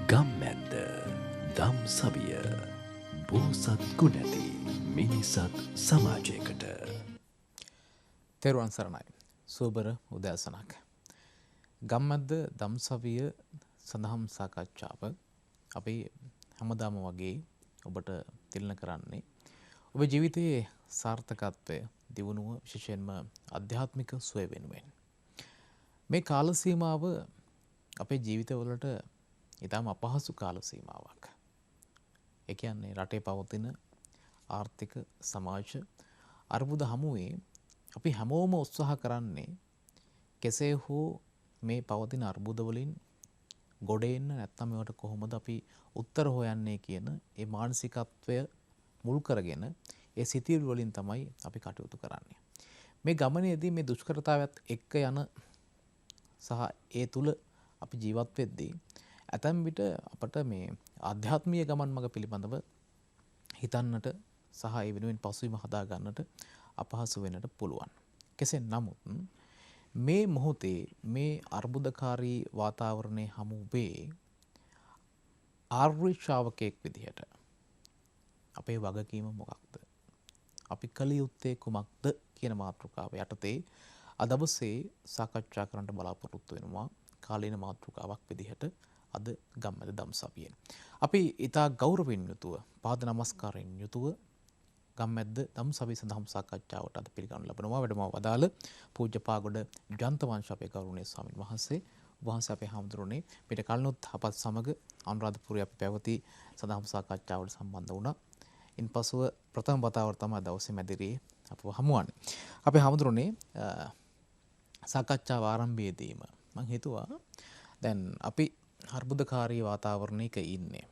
ගම්මැද්ද දම් සවිය පෝසත් ගුණැති මිනිසත් සමාජයකට තෙරුවන් සරණයි. සුබර උදෑසනක්. ගම්මැද්ද දම්සවිය සඳහම් සාකච්ඡාව අපි හැමදාම වගේ ඔබට තිළින කරන්නේ ඔබේ ජීවිතයේ සාර්ථකත්වය දියුණුව විශේෂයෙන්ම අධ්‍යාත්මික සුවය වෙනුවෙන්. මේ කාල සීමාව අපේ ජීවිතවලට ඊටම අපහසු කාල සීමාවක්. ඒ කියන්නේ රටේ පවතින ආර්ථික සමාජ අර්බුද හමුවේ අපි හැමෝම උත්සාහ කරන්නේ කෙසේ හෝ මේ පවතින අර්බුද වලින් ගොඩ එන්න නැත්නම් මේවට කොහොමද අපි උත්තර හොයන්නේ කියන ඒ මානසිකත්වය මුල් කරගෙන ඒ සිතිවිලි වලින් තමයි අපි කටයුතු කරන්නේ. මේ ගමනේදී මේ දුෂ්කරතාවත් එක්ක යන සහ ඒ තුල අපි ජීවත් වෙද්දී ඇතැම් විට අපට මේ ආධ්‍යාත්මීය ගමන් මඟ පිළිබඳව හිතන්නට සහ ඒ වෙනුවෙන් පසුබිම හදා ගන්නට අපහසු වෙන්නට පුළුවන්. කෙසේ නමුත් මේ මොහොතේ මේ අර්බුදකාරී වාතාවරණයේ හමු වේ ආර්ය ශ්‍රාවකයෙක් විදිහට අපේ වගකීම මොකක්ද? අපි කළ යුත්තේ කුමක්ද කියන මාතෘකාව යටතේ අද දවසේ සාකච්ඡා කරන්න බලාපොරොත්තු වෙනවා කාලීන මාතෘකාවක් විදිහට අද ගම්මැද දම්සවියෙන්. අපි ඊටා ගෞරවයෙන් යුතුව පාද නමස්කාරයෙන් යුතුව ගම්මැද්ද දම්සවිය සඳහම් සාකච්ඡාවට අද පිළිගනු ලබනවා. වැඩම වදාළ පූජ්‍ය පාගොඩ ජන්තවංශ අපේ ගෞරවනීය ස්වාමීන් වහන්සේ වහන්සේ අපේ හාමුදුරනේ පිට කලනොත් අපත් සමග අනුරාධපුරයේ අපි පැවති සඳහම් සාකච්ඡාවට සම්බන්ධ වුණා. ඉන්පසුව ප්‍රථම වතාවට තමයි දවසේ මැදිරියේ අපව හමුවන්නේ. අපේ හාමුදුරනේ සාකච්ඡාව ආරම්භයේදීම මම හිතුවා දැන් අපි අර්බුදකාරී වාතාවරණයක ඉන්නේ.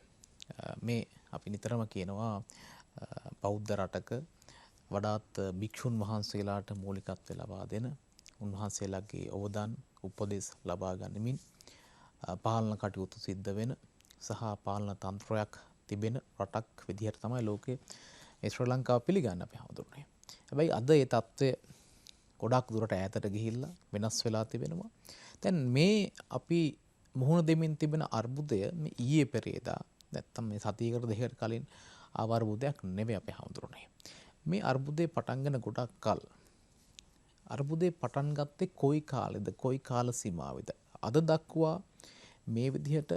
මේ අපි නිතරම කියනවා බෞද්ධ රටක වඩාත් භික්ෂුන් වහන්සේලාට මූලිකත්වය ලබා දෙන උන්වහන්සේලාගේ අවදාන් උපදෙස් ලබා ගනිමින් පාලන කටයුතු සිද්ධ වෙන සහ පාලන තන්ත්‍රයක් තිබෙන රටක් විදිහට තමයි ලෝකයේ ශ්‍රී ලංකාව පිළිගන්නේ අපි හඳුන්වන්නේ. හැබැයි අද ඒ தත්ත්වය ගොඩක් දුරට ඈතට ගිහිල්ලා වෙනස් වෙලා තිබෙනවා. දැන් මේ අපි මුහුණ දෙමින් තිබෙන අර්බුදය මේ ඊයේ පෙරේදා නැත්තම් මේ සතියකට දෙකකට කලින් ආව අර්බුදයක් නෙවෙයි අපි හඳුන්වන්නේ. මේ අර්බුදේ පටන් ගන්න ගොඩක් කල්. අර්බුදේ පටන් ගත්තේ කොයි කාලෙද? කොයි කාල සීමාවෙද? අද දක්වා මේ විදිහට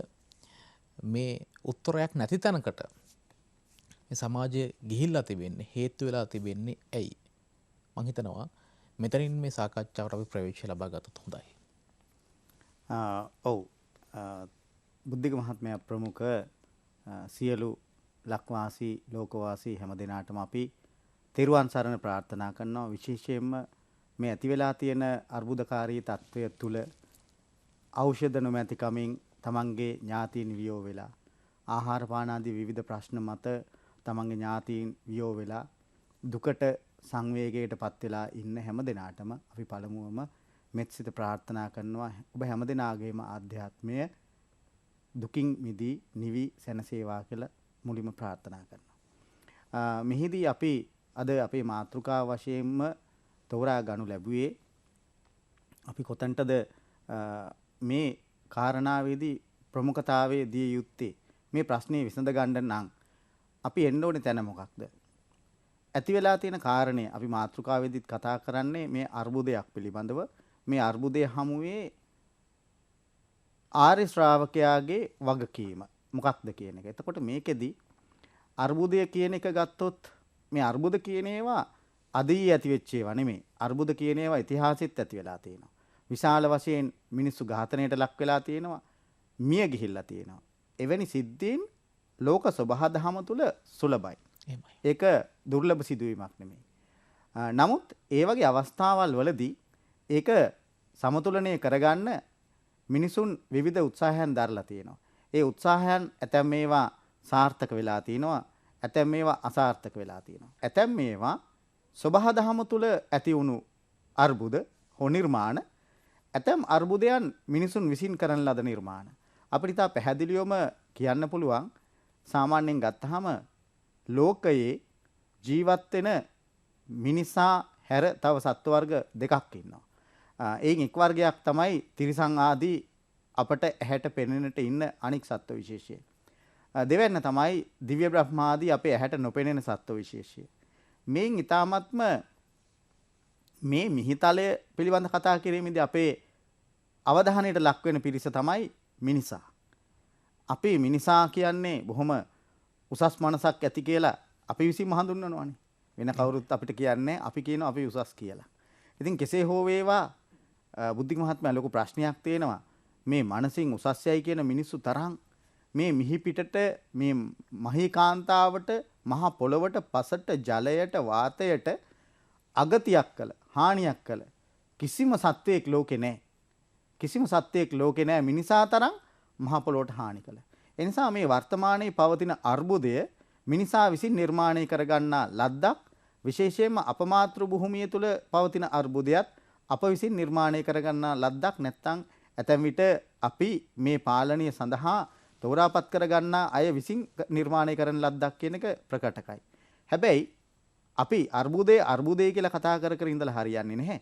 මේ උත්තරයක් නැති තැනකට මේ සමාජය ගිහිල්ලා තිබෙන්නේ හේතු වෙලා තිබෙන්නේ ඇයි? මම හිතනවා මෙතනින් මේ සාකච්ඡාවට අපි ප්‍රවේශය ලබා ගත්තොත් හොඳයි. ඔව් බුද්ධික මහත්මයා ප්‍රමුඛ සියලු ලක්වාසී ලෝකවාසී හැම දිනාටම අපි තෙරුවන් සරණ ප්‍රාර්ථනා කරනවා. විශේෂයෙන්ම මේ ඇති වෙලා තියෙන අර්බුදකාරී තත්ත්වය තුල ඖෂධ නොමැති කමින් තමන්ගේ ඥාතීන් වියෝ වෙලා ආහාර පාන ආදී විවිධ ප්‍රශ්න මත තමන්ගේ ඥාතීන් වියෝ වෙලා දුකට සංවේගයකටපත් වෙලා ඉන්න හැම දිනාටම අපි පළමුවම මෙත්සිත ප්‍රාර්ථනා කරනවා. ඔබ හැම දිනාගේම ආධ්‍යාත්මය දුකින් මිදී නිවි සැනසේවා කියලා මුලින්ම ප්‍රාර්ථනා කරනවා. මෙහිදී අපි අද අපේ මාතෘකාව වශයෙන්ම තෝරා ගනු ලැබුවේ අපි කොතනටද මේ කාරණාවේදී ප්‍රමුඛතාවයේ දිය යුත්තේ මේ ප්‍රශ්නේ විසඳ ගන්න නම් අපි එන්න ඕනේ තැන මොකක්ද? ඇති වෙලා තියෙන කාරණේ අපි මාතෘකාවේදීත් කතා කරන්නේ මේ අර්බුදයක් පිළිබඳව. මේ අර්බුදයේ හමුවේ ආර්ය ශ්‍රාවකයාගේ වගකීම මොකක්ද කියන එක. එතකොට මේකෙදි අර්බුදය කියන එක ගත්තොත් මේ අර්බුද කියන ඒවා අදී ඇති වෙච්ච ඒවා නෙමෙයි. අර්බුද කියන ඒවා ඉතිහාසෙත් ඇති වෙලා තියෙනවා. විශාල වශයෙන් මිනිස්සු ඝාතනයට ලක් වෙලා තියෙනවා. මිය ගිහිල්ලා තියෙනවා. එවැනි සිද්ධීන් ලෝක සබහා දහම තුල සුලභයි. ඒක දුර්ලභ සිදුවීමක් නෙමෙයි. නමුත් ඒ වගේ අවස්ථාවල් වලදී ඒක සමතුලනය කරගන්න මිනිසුන් විවිධ උත්සාහයන් දරලා තියෙනවා. ඒ උත්සාහයන් ඇතැම් මේවා සාර්ථක වෙලා තිනවා, ඇතැම් මේවා අසාර්ථක වෙලා තියෙනවා. ඇතැම් මේවා සබහා දහම තුල ඇති වුණු අර්බුද හෝ නිර්මාණ, ඇතැම් අර්බුදයන් මිනිසුන් විසින් කරන ලද නිර්මාණ. අපිට තා පැහැදිලිවම කියන්න පුළුවන් සාමාන්‍යයෙන් ගත්තාම ලෝකයේ ජීවත් වෙන මිනිසා හැර තව සත්ව වර්ග දෙකක් ඉන්නවා. එයින් එක් වර්ගයක් තමයි තිරිසන් ආදී අපට ඇහැට පෙනෙනට ඉන්න අනික් සත්ව විශේෂය. දෙවැන්න තමයි දිව්‍ය බ්‍රහ්මාදී අපේ ඇහැට නොපෙනෙන සත්ව විශේෂය. මේන් ඊ타මත්ම මේ මිහිතලය පිළිබඳ කතා කිරීමේදී අපේ අවධානයට ලක් වෙන පිරිස තමයි මිනිසා. අපි මිනිසා කියන්නේ බොහොම උසස් මනසක් ඇති කියලා අපි විසින්ම හඳුන්වනවානේ. වෙන කවුරුත් අපිට කියන්නේ අපි කියනවා අපි උසස් කියලා. ඉතින් කෙසේ හෝ වේවා බුද්ධික මහත්මයා ලොකු ප්‍රශ්නයක් තියෙනවා. මේ මනසින් උසස්යයි කියන මිනිස්සු තරම් මේ මිහි පිටට මේ මහී කාන්තාවට මහ පොළවට පසට ජලයට වාතයට අගතියක් කළ හානියක් කළ කිසිම සත්වයක් ලෝකේ නැහැ. කිසිම සත්වයක් ලෝකේ නැහැ මිනිසා තරම් මහ පොළොවට හානි කළ. ඒ නිසා මේ වර්තමානයේ පවතින අර්බුදය මිනිසා විසින් නිර්මාණය කරගන්නා ලද්දක්. විශේෂයෙන්ම අපමාතෘ භූමිය තුල පවතින අර්බුදයක් අප විසින් නිර්මාණය කරගන්නා ලද්දක්. නැත්නම් ඇතැම් විට අපි මේ පාලනය සඳහා තෝරාපත් කරගන්නා අය විසින් නිර්මාණය කරන ලද්දක් කියන එක ප්‍රකටකයි. හැබැයි අපි අර්බුදය කියලා කතා කර ඉඳලා හරියන්නේ නැහැ.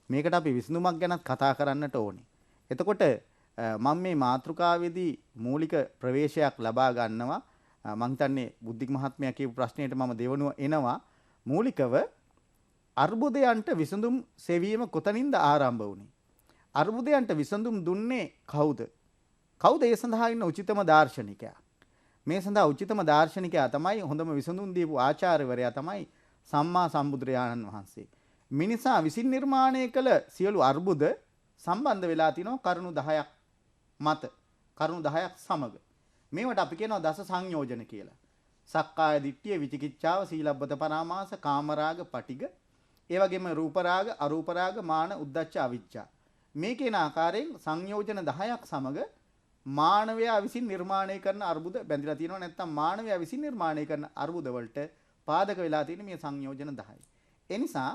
මේකට අපි විසඳුමක් ගැනත් කතා කරන්නට ඕනේ. එතකොට මම මේ මාතෘකාවේදී මූලික ප්‍රවේශයක් ලබා ගන්නවා. මම හිතන්නේ බුද්ධික මහත්මයා කියපු ප්‍රශ්නෙට මම දෙවනුව එනවා. මූලිකව අර්බුදයන්ට විසඳුම් සෙවීම කොතනින්ද ආරම්භ වුනේ? අර්බුදයන්ට විසඳුම් දුන්නේ කවුද? කවුද ඒ සඳහා ඉන්න උචිතම දාර්ශනිකයා? මේ සඳහා උචිතම දාර්ශනිකයා තමයි හොඳම විසඳුම් දීපු ආචාර්යවරයා තමයි සම්මා සම්බුදුරජාණන් වහන්සේ. මිනිසා විසින් නිර්මාණය කළ සියලු අර්බුද සම්බන්ධ වෙලා තිනවා කරුණු 10ක් මත. කරුණු 10ක් සමග. මේවට අපි කියනවා දස සංයෝජන කියලා. සක්කාය දිට්ඨිය, විචිකිච්ඡාව, සීලබ්බත පරාමාස, කාමරාග, පටිග, ඒ වගේම රූපරාග, අරූපරාග, මාන, උද්ධච්ච, අවිජ්ජා. මේ කියන ආකාරයෙන් සංයෝජන 10ක් සමග මානවයා විසින් නිර්මාණය කරන අර්බුද බැඳලා තියෙනවා. නැත්නම් මානවයා විසින් නිර්මාණය කරන අර්බුද වලට පාදක වෙලා තියෙන මේ සංයෝජන 10යි. ඒ නිසා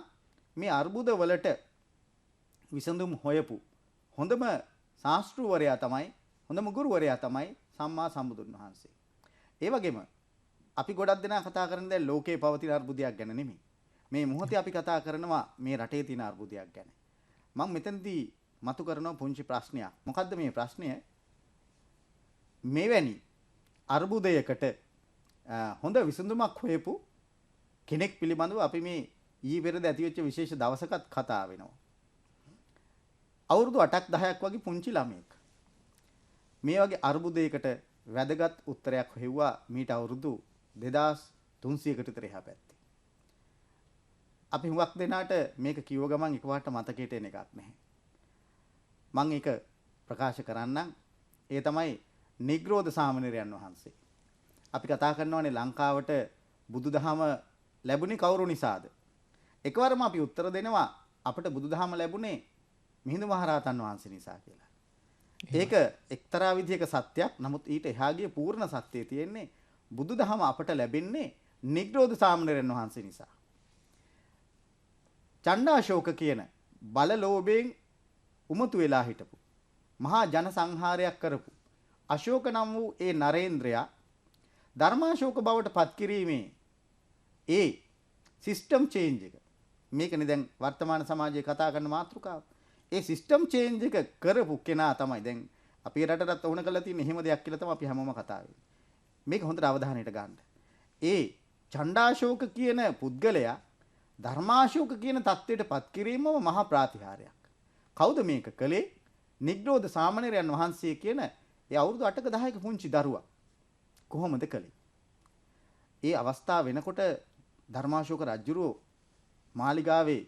මේ අර්බුද වලට විසඳුම් හොයපු හොඳම ශාස්ත්‍රූවරයා තමයි, හොඳම ගුරුවරයා තමයි සම්මා සම්බුදුන් වහන්සේ. ඒ වගේම අපි ගොඩක් දෙනා කතා කරන්නේ දැන් ලෝකේ පවතින අර්බුදයක් ගැන නෙමෙයි. මේ මොහොතේ අපි කතා කරනවා මේ රටේ තියෙන අර්බුදයක් ගැන. මම මෙතනදී මතු කරන පුංචි ප්‍රශ්නයක්. මොකද්ද මේ ප්‍රශ්නය? මෙවැනි අර්බුදයකට හොඳ විසඳුමක් හොයපු කෙනෙක් පිළිබඳව අපි මේ ඊපෙරද ඇතිවෙච්ච විශේෂ දවසකත් කතා වෙනවා. අවුරුදු 8ක් 10ක් වගේ පුංචි ළමයෙක් මේ වගේ අර්බුදයකට වැදගත් උත්තරයක් හොයුවා මීට අවුරුදු 2300කට විතර එහා පැත්තේ. අපි හුඟක් දෙනාට මේක කිව්ව ගමන් එකපාරට මතකයට එන එකක් නැහැ. මම ඒක ප්‍රකාශ කරන්නම්. ඒ තමයි නිග්‍රෝධ සාමණේරයන් වහන්සේ. අපි කතා කරනවානේ ලංකාවට බුදුදහම ලැබුණේ කවුරු නිසාද? එකවරම අපි උත්තර දෙනවා අපට බුදුදහම ලැබුණේ මිහිඳු මහරහතන් වහන්සේ නිසා කියලා. ඒක එක්තරා විදිහක සත්‍යයක්. නමුත් ඊට එහා ගිය පූර්ණ සත්‍යය තියෙන්නේ බුදුදහම අපට ලැබෙන්නේ නිග්‍රෝධ සාමණේරයන් වහන්සේ නිසා. චණ්ඩාශෝක කියන බලලෝභයෙන් උමතු වෙලා හිටපු මහා ජන සංහාරයක් කරපු අශෝක නම් වූ ඒ නරේන්ද්‍රයා ධර්මාශෝක බවට පත් කිරීමේ ඒ සිස්ටම් චේන්ජ් එක මේකනේ දැන් වර්තමාන සමාජයේ කතා කරන මාතෘකාව. ඒ සිස්ටම් චේන්ජ් එක කරපු කෙනා තමයි දැන් අපේ රටටත් වුණ කරලා තියෙන එහෙම දෙයක් කියලා තමයි අපි හැමෝම කතා වෙන්නේ. මේක හොඳට අවධානයට ගන්න. ඒ චණ්ඩාශෝක කියන පුද්ගලයා ධර්මාශෝක කියන தത്വයට පත් කිරීමම මහා ප්‍රාතිහාර්යයක්. කවුද මේක කළේ? නිග්‍රෝධ සාමණේරයන් වහන්සේ කියන ඒ අවුරුදු 8ක 10ක පුංචි දරුවා. කොහොමද කළේ? ඒ අවස්ථාව වෙනකොට ධර්මාශෝක රජුරෝ මාලිගාවේ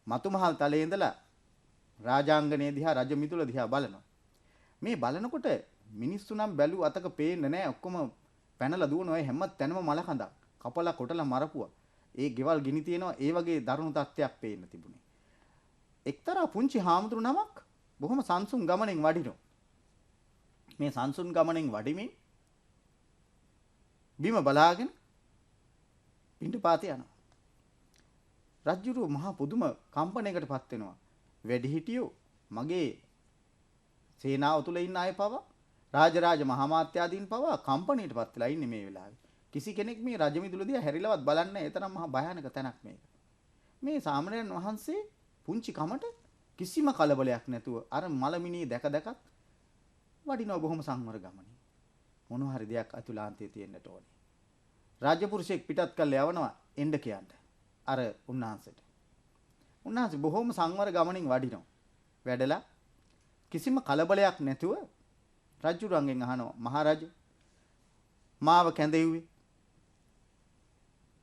මතුමහල් තලයේ ඉඳලා රාජාංගනයේ දිහා රජ මිතුල දිහා බලනවා. මේ බලනකොට මිනිස්සු නම් බැලු අතක පේන්නේ නැහැ. ඔක්කොම පැනලා දුවනවා. ඒ හැම තැනම මල කඳක්. කපලා කොටලා මරපුවා. ඒ ගෙවල් ගිනි තියනවා. ඒ වගේ දරුණු තත්ත්වයක් පේන්න තිබුණේ. එක්තරා පුංචි හාමුදුරු නමක් බොහොම සංසුන් ගමනෙන් වඩිනවා. මේ සංසුන් ගමනෙන් වඩිමින් බිම බලාගෙන පිණ්ඩපාතේ යනවා. රජුරු මහා පුදුම කම්පණයකටපත් වෙනවා. වැඩිහිටියෝ මගේ සේනාව තුල ඉන්න අය පවා රාජරාජ මහාමාත්‍යාදීන් පවා කම්පණයටපත් වෙලා ඉන්නේ මේ වෙලාවේ. කිසි කෙනෙක් මේ රජමිදුලදී හැරිලවත් බලන්නේ නැහැ. ඒ තරම් මහා භයානක තැනක් මේක. මේ සාමණේරයන් වහන්සේ පුංචි කමට කිසිම කලබලයක් නැතුව අර මලමිණී දැක දැකත් වඩිනවා බොහොම සංවර ගමනින්. මොන හරි දෙයක් අතුලාන්තයේ තියෙන්නට ඕනේ. රාජපුරුෂයෙක් පිටත් කළා යවනවා එන්න කියන්න. අර උන්වහන්සේට. උන්වහන්සේ බොහොම සංවර ගමනින් වඩිනවා. වැඩලා කිසිම කලබලයක් නැතුව රජුරන්ගෙන් අහනවා මහරජා මාව කැඳෙව්වේ.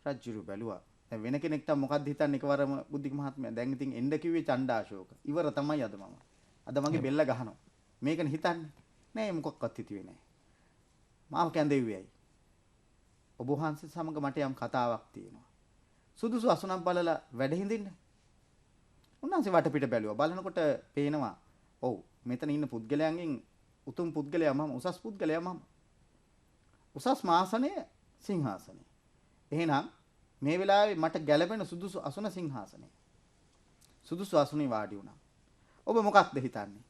රජුරු බැලුවා. දැන් වෙන කෙනෙක් තම මොකද්ද හිතන්නේ එකවරම බුද්ධික මහත්මයා දැන් ඉතින් එන්න කිව්වේ චණ්ඩාශෝක. ඉවර තමයි අද මම. අද මගේ බෙල්ල ගහනවා. මේකනේ හිතන්නේ. නෑ මොකක්වත් හිතුවේ නෑ. මාව කැඳෙව්වේ ඇයි? ඔබ වහන්සේ සමග මට යම් කතාවක් තියෙනවා. සුදුසු අසුනක් බලලා වැඩ හිඳින්න. උන්වහන්සේ වටපිට බැලුවා. බලනකොට පේනවා ඔව් මෙතන ඉන්න පුද්ගලයන්ගෙන් උතුම් පුද්ගලයා මම උසස් පුද්ගලයා මම. උසස් මාසනය සිංහාසනය. එහෙනම් මේ වෙලාවේ මට ගැළපෙන සුදුසු අසුන සිංහාසනය. සුදුසු අසුනේ වාඩි වුණා. ඔබ මොකක්ද හිතන්නේ?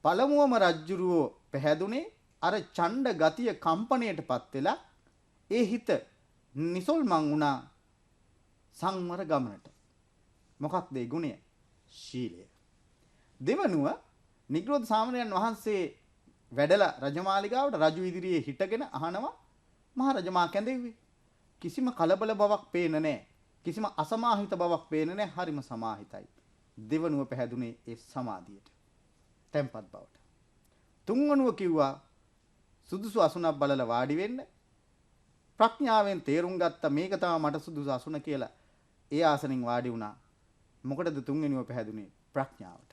පළමුවම රජ්ජුරුවෝ පැහැදුනේ අර ඡණ්ඩ ගතිය කම්පණයටපත් වෙලා ඒ හිත නිසල්මන් වුණා සංවර ගමනට. මොකක්ද ඒ ගුණය? ශීලය. දෙවනුව නිග්‍රෝධ සාමණේරයන් වහන්සේ වැඩලා රජමාලිගාවට රජු ඉදිරියේ හිටගෙන අහනවා මහරජා මා කැඳෙව්වේ. කිසිම කලබල බවක් පේන්නේ නැහැ. කිසිම අසමාහිත බවක් පේන්නේ නැහැ. හරිම සමාහිතයි. දෙවනුව පැහැදුනේ ඒ සමාධියට. tempat බවට. තුන්වනුව කිව්වා සුදුසු අසුනක් බලලා වාඩි වෙන්න. ප්‍රඥාවෙන් තේරුම් ගත්ත මේක තමයි මට සුදුසු අසුන කියලා. ඒ ආසනෙන් වාඩි වුණා. මොකටද තුන්වෙනිව පැහැදුනේ? ප්‍රඥාවට.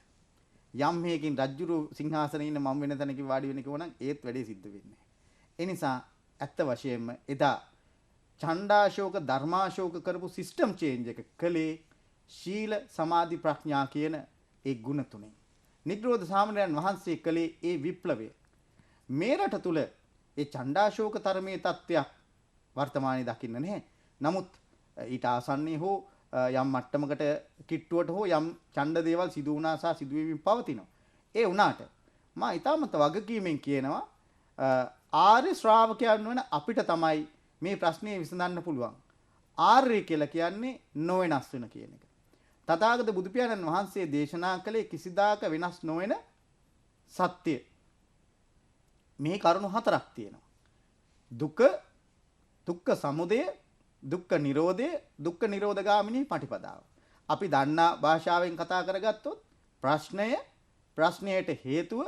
යම් මේකින් රජ්ජුරු සිංහාසනේ ඉන්න මම වෙන තැනකින් වාඩි වෙන්න කිව්වනම් ඒත් වැඩේ සිද්ධ වෙන්නේ. ඒ නිසා ඇත්ත වශයෙන්ම එදා ඡණ්ඩාශෝක ධර්මාශෝක කරපු සිස්ටම් චේන්ජ් එක කළේ ශීල සමාධි ප්‍රඥා කියන ඒ ගුණ තුනෙන්. නිග්‍රෝධ සාමණේරයන් වහන්සේ කළේ ඒ විප්ලවය. මේ රට තුල ඒ ඡණ්ඩාශෝක තරමේ තත්ත්වයක් වර්තමානයේ දකින්න නැහැ. නමුත් ඊට ආසන්නයේ හෝ යම් මට්ටමකට කිට්ටුවට හෝ යම් ඡණ්ඩ දේවල් සිදු වුණා සහ සිදුවීමින් පවතිනවා. ඒ වුණාට මා ඊටමත් වගකීමෙන් කියනවා ආර්ය ශ්‍රාවකයන් වෙන අපිට තමයි මේ ප්‍රශ්නේ විසඳන්න පුළුවන්. ආර්ය කියලා කියන්නේ නොවෙනස් වෙන කියන එක. තථාගත බුදු පියාණන් වහන්සේ දේශනා කළේ කිසිදාක වෙනස් නොවන සත්‍ය. මේ කරුණු හතරක් තියෙනවා. දුක්ඛ සමුදය, දුක්ඛ නිරෝධය, දුක්ඛ නිරෝධගාමිනී පටිපදාව. අපි දන්නා භාෂාවෙන් කතා කරගත්තොත් ප්‍රශ්නය, ප්‍රශ්නයට හේතුව,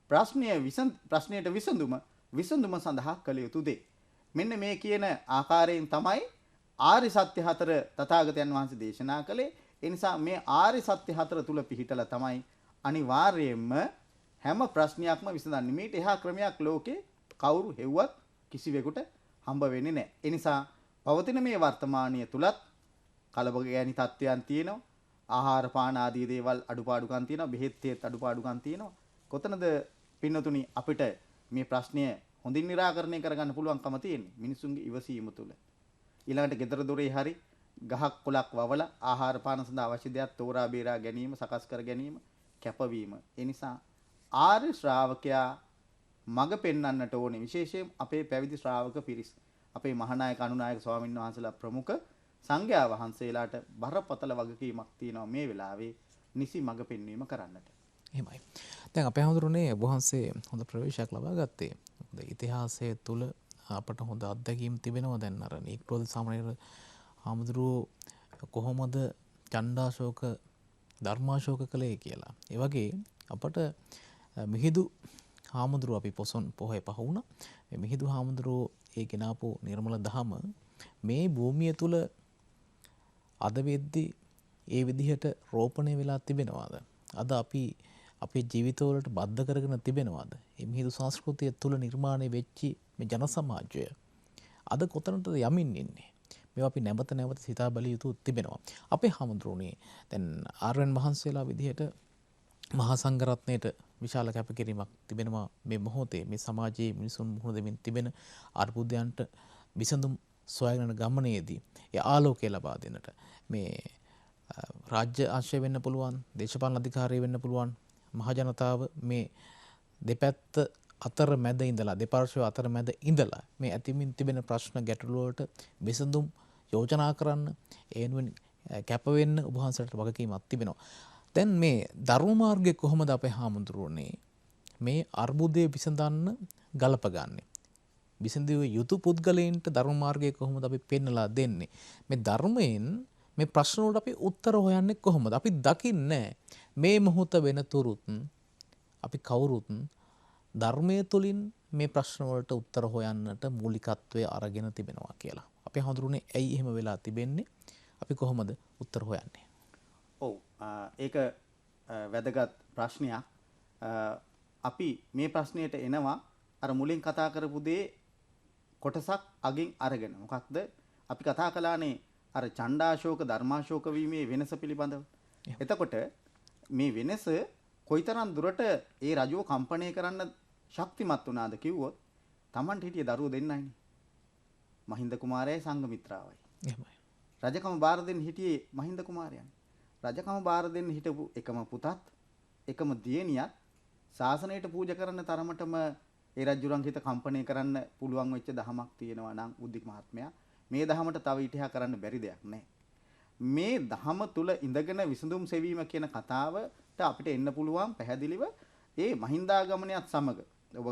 ප්‍රශ්නයට විසඳුම සඳහා කළ යුතු දේ. මෙන්න මේ කියන ආකාරයෙන් තමයි ආර්ය සත්‍ය හතර තථාගතයන් වහන්සේ දේශනා කළේ. ඒ නිසා මේ ආර්ය සත්‍ය හතර තුල පිහිටලා තමයි අනිවාර්යයෙන්ම හැම ප්‍රශ්නයක්ම විසඳන්නේ. මේට එහා ක්‍රමයක් ලෝකේ කවුරු හෙව්වත් කිසිවෙකුට හම්බ වෙන්නේ නැහැ. ඒ නිසා පවතින මේ වර්තමානීය තුලත් කලබගෑනි තත්ත්වයන් තියෙනවා. ආහාර පාන ආදී දේවල් අඩුපාඩුකම් තියෙනවා. බෙහෙත් තේත් අඩුපාඩුකම් තියෙනවා. කොතනද පින්නතුනි අපිට මේ ප්‍රශ්නය හොඳින් निराකරණය කරගන්න පුළුවන්කම තියෙන්නේ? මිනිසුන්ගේ ඉවසීම තුල. ඊළඟට gedara dore hari ගහක් කොලක් වවලා ආහාර පාන සඳහා අවශ්‍ය දේක් තෝරා බේරා ගැනීම, සකස් කර ගැනීම, කැපවීම. ඒ නිසා ආර්ය ශ්‍රාවකයා මඟ පෙන්වන්නට ඕනේ. විශේෂයෙන් අපේ පැවිදි ශ්‍රාවක පිරිස්. අපේ මහානායක අනුනායක ස්වාමීන් වහන්සේලා ප්‍රමුඛ සංඝයා වහන්සේලාට බරපතල වගකීමක් තියෙනවා මේ වෙලාවේ නිසි මඟ පෙන්වීම කරන්නට. එහෙමයි. දැන් අපේ හඳුරුනේ ඔබ වහන්සේ හොඳ ප්‍රවේශයක් ලබා ගත්තේ. මොකද ඉතිහාසය තුල අපට හොඳ අත්දැකීම් තිබෙනවා. දැන් අර නිග්‍රෝධ සාමණේර හාමුදුරුවෝ කොහොමද ඡණ්ඩාශෝක ධර්මාශෝක කළේ කියලා. ඒ වගේ අපට මිහිඳු හාමුදුරුවෝ අපි පොසොන් පොහේ පහ වුණා. මේ මිහිඳු හාමුදුරුවෝ ඒ ගෙනාපු නිර්මල දහම මේ භූමිය තුල අද වෙද්දී ඒ විදිහට රෝපණය වෙලා තිබෙනවාද? අද අපි අපේ ජීවිතවලට බද්ධ කරගෙන තිබෙනවාද? මේ මිහිඳු සංස්කෘතිය තුල නිර්මාණය වෙච්චි මේ ජන සමාජය අද කොතනටද යමින් ඉන්නේ? මේවා අපි නැවත නැවත සිතා බැලිය යුතු තිබෙනවා. අපේ හාමුදුරුවනේ දැන් ආර්යයන් වහන්සේලා විදිහට මහා සංඝරත්නයට විශාල කැපකිරීමක් තිබෙනවා මේ මොහොතේ මේ සමාජයේ මිනිසුන් මුහුණ දෙමින් තිබෙන අර්බුදයන්ට විසඳුම් සොයාගෙන ගමනේදී ඒ ආලෝකය ලබා දෙන්නට මේ රාජ්‍ය ආශ්‍රය වෙන්න පුළුවන්, දේශපාලන අධිකාරිය වෙන්න පුළුවන්, මහ ජනතාව මේ දෙපැත්ත අතර මැද ඉඳලා දෙපාර්ශ්ව අතර මැද ඉඳලා මේ ඇතිමින් තිබෙන ප්‍රශ්න ගැටලු වලට විසඳුම් යෝජනා කරන්න ඒනුවෙන් කැප වෙන්න ඔබ වහන්සේට වගකීමක් තිබෙනවා. දැන් මේ ධර්ම මාර්ගයේ කොහොමද අපේ හාමුදුරුවනේ මේ අර්බුදය විසඳන්න ගලපගන්නේ. විසඳිය යුතු පුද්ගලයන්ට ධර්ම මාර්ගය කොහොමද අපි පෙන්නලා දෙන්නේ? මේ ධර්මයෙන් මේ ප්‍රශ්න වලට අපි උත්තර හොයන්නේ කොහොමද? අපි දකින්නේ මේ මොහොත වෙනතුරුත් අපි කවුරුත් ධර්මයේ තුලින් මේ ප්‍රශ්න වලට උත්තර හොයන්නට මූලිකත්වයේ අරගෙන තිබෙනවා කියලා. අපි හඳුරුනේ ඇයි එහෙම වෙලා තිබෙන්නේ? අපි කොහොමද උත්තර හොයන්නේ? ඔව් ඒක වැදගත් ප්‍රශ්නයක්. අපි මේ ප්‍රශ්නයට එනවා අර මුලින් කතා කරපු දේ කොටසක් අගින් අරගෙන. මොකක්ද? අපි කතා කළානේ අර ඡණ්ඩාශෝක ධර්මාශෝක වීමේ වෙනස පිළිබඳව. එතකොට මේ වෙනස කොයිතරම් දුරට ඒ රජුව කම්පණය කරන්න ශක්තිමත් වුණාද කිව්වොත් Tamanට හිටිය දරුවෝ දෙන්නයිනේ. මහින්ද කුමාරයයි සංඝමිත්‍රාවයි. එහෙමයි. රජකම බාර දෙන්න හිටියේ මහින්ද කුමාරයන්. රජකම බාර දෙන්න හිටපු එකම පුතත් එකම දියණියත් ශාසනයට පූජා කරන තරමටම ඒ රජුරන් හිත කම්පණය කරන්න පුළුවන් වෙච්ච දහමක් තියෙනවා නම් බුද්ධික මහත්මයා මේ දහමට තව ඊටහා කරන්න බැරි දෙයක් නැහැ. මේ දහම තුල ඉඳගෙන විසඳුම් සෙවීම කියන කතාවට අපිට එන්න පුළුවන් පැහැදිලිව ඒ මහින්දාගමනයත් සමග ඔබ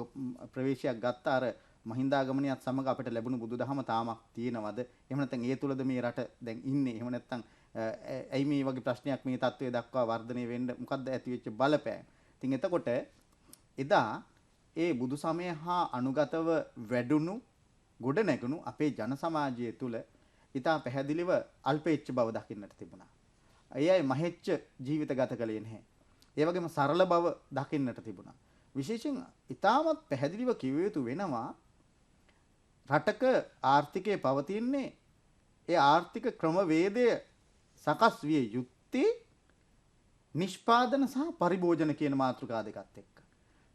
ප්‍රවේශයක් ගත්ත අර මහින්දාගමනයත් සමග අපිට ලැබුණු බුදුදහම තාමක් තියෙනවද? එහෙම නැත්නම් ඒ තුලද මේ රට දැන් ඉන්නේ? එහෙම නැත්නම් ඇයි මේ වගේ ප්‍රශ්නයක් මේ තත්ත්වයේ දක්වා වර්ධනය වෙන්න මොකද්ද ඇති වෙච්ච බලපෑම? ඉතින් එතකොට එදා ඒ බුදු සමය හා අනුගතව වැඩුණු ගොඩ නැගුණු අපේ ජන සමාජය තුල ඉතා පැහැදිලිව අල්පෙච්ච බව දකින්නට තිබුණා. ඒ අය මහෙච්ච ජීවිත ගත කළේ නැහැ. ඒ වගේම සරල බව දකින්නට තිබුණා. විශේෂයෙන් ඉතාමත් පැහැදිලිව කිව යුතු වෙනවා රටක ආර්ථිකය පවතින්නේ ඒ ආර්ථික ක්‍රමවේදය සකස් විය යුත්තේ නිෂ්පාදන සහ පරිභෝජන කියන මාතෘකා දෙකත් එක්ක.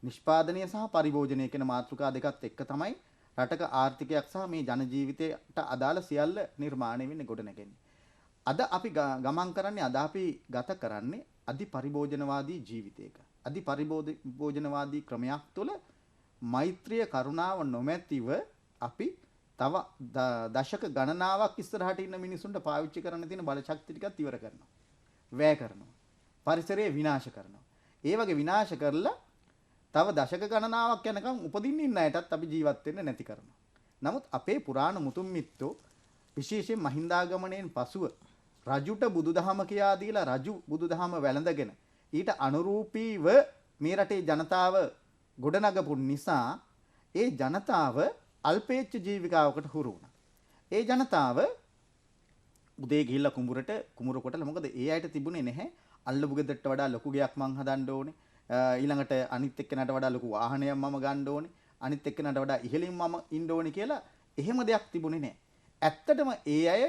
නිෂ්පාදනය සහ පරිභෝජනය කියන මාතෘකා දෙකත් එක්ක තමයි රටක ආර්ථිකයක් සහ මේ ජන ජීවිතයට අදාළ සියල්ල නිර්මාණය වෙන්නේ ගොඩ නැගෙන්නේ. අද අපි ගමන් කරන්නේ අද අපි ගත කරන්නේ අධි පරිභෝජනවාදී ජීවිතයක. අධි පරිභෝජනවාදී ක්‍රමයක් තුළ මෛත්‍රිය කරුණාව නොමැතිව අපි තව දශක ගණනාවක් ඉස්සරහට ඉන්න මිනිසුන්ට පාවිච්චි කරන්න තියෙන බල ශක්තිය ටිකත් ඉවර කරනවා. වැය කරනවා. පරිසරය විනාශ කරනවා. ඒ වගේ විනාශ කරලා තව දශක ගණනාවක් යනකම් උපදින්න ඉන්න අයටත් අපි ජීවත් වෙන්න නැති කරනවා. නමුත් අපේ පුරාණ මුතුන් මිත්තෝ විශේෂයෙන් මහින්දාගමණයෙන් පසුව රජුට බුදුදහම කියා දීලා රජු බුදුදහම වැළඳගෙන ඊට අනුරූපීව මේ රටේ ජනතාව ගොඩනගපු නිසා ඒ ජනතාව අල්පේච්ඡ ජීවිකාවකට හුරු වුණා. ඒ ජනතාව උදේ ගිහිල්ලා කුඹුර කොටලා මොකද ඒ අයට තිබුණේ නැහැ අල්ලපු ගෙදරට වඩා ලොකු ගෙයක් මං හදන්න ඕනේ. ඊළඟට අනිත් එක්කෙනාට වඩා ලොකු වාහනයක් මම ගන්න ඕනේ. අනිත් එක්කෙනාට වඩා ඉහළින් මම ඉන්න ඕනේ කියලා එහෙම දෙයක් තිබුණේ නැහැ. ඇත්තටම ඒ අය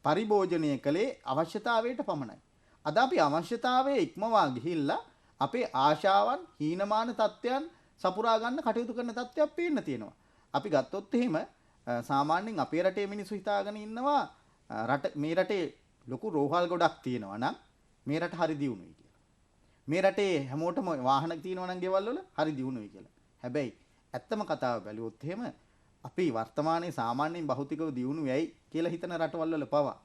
පරිභෝජනය කළේ අවශ්‍යතාවයට පමණයි. අද අපි අවශ්‍යතාවයේ ඉක්මවා ගිහිල්ලා අපේ ආශාවන් හීනමාන තත්ත්වයන් සපුරා ගන්න කටයුතු කරන තත්ත්වයක් පේන්න තියෙනවා. අපි ගත්තොත් එහෙම සාමාන්‍යයෙන් අපේ රටේ මිනිස්සු හිතාගෙන ඉන්නවා මේ රටේ ලොකු රෝහල් ගොඩක් තියෙනවා නම් මේ රට හරි දියුණුයි කියලා. මේ රටේ හැමෝටම වාහන තියෙනවා නම් ගෙවල් වල හරි දියුණුයි කියලා. හැබැයි ඇත්තම කතාව බැලුවොත් එහෙම අපි වර්තමානයේ සාමාන්‍යයෙන් භෞතිකව දියුණු වෙයි කියලා හිතන රටවල් වල පවා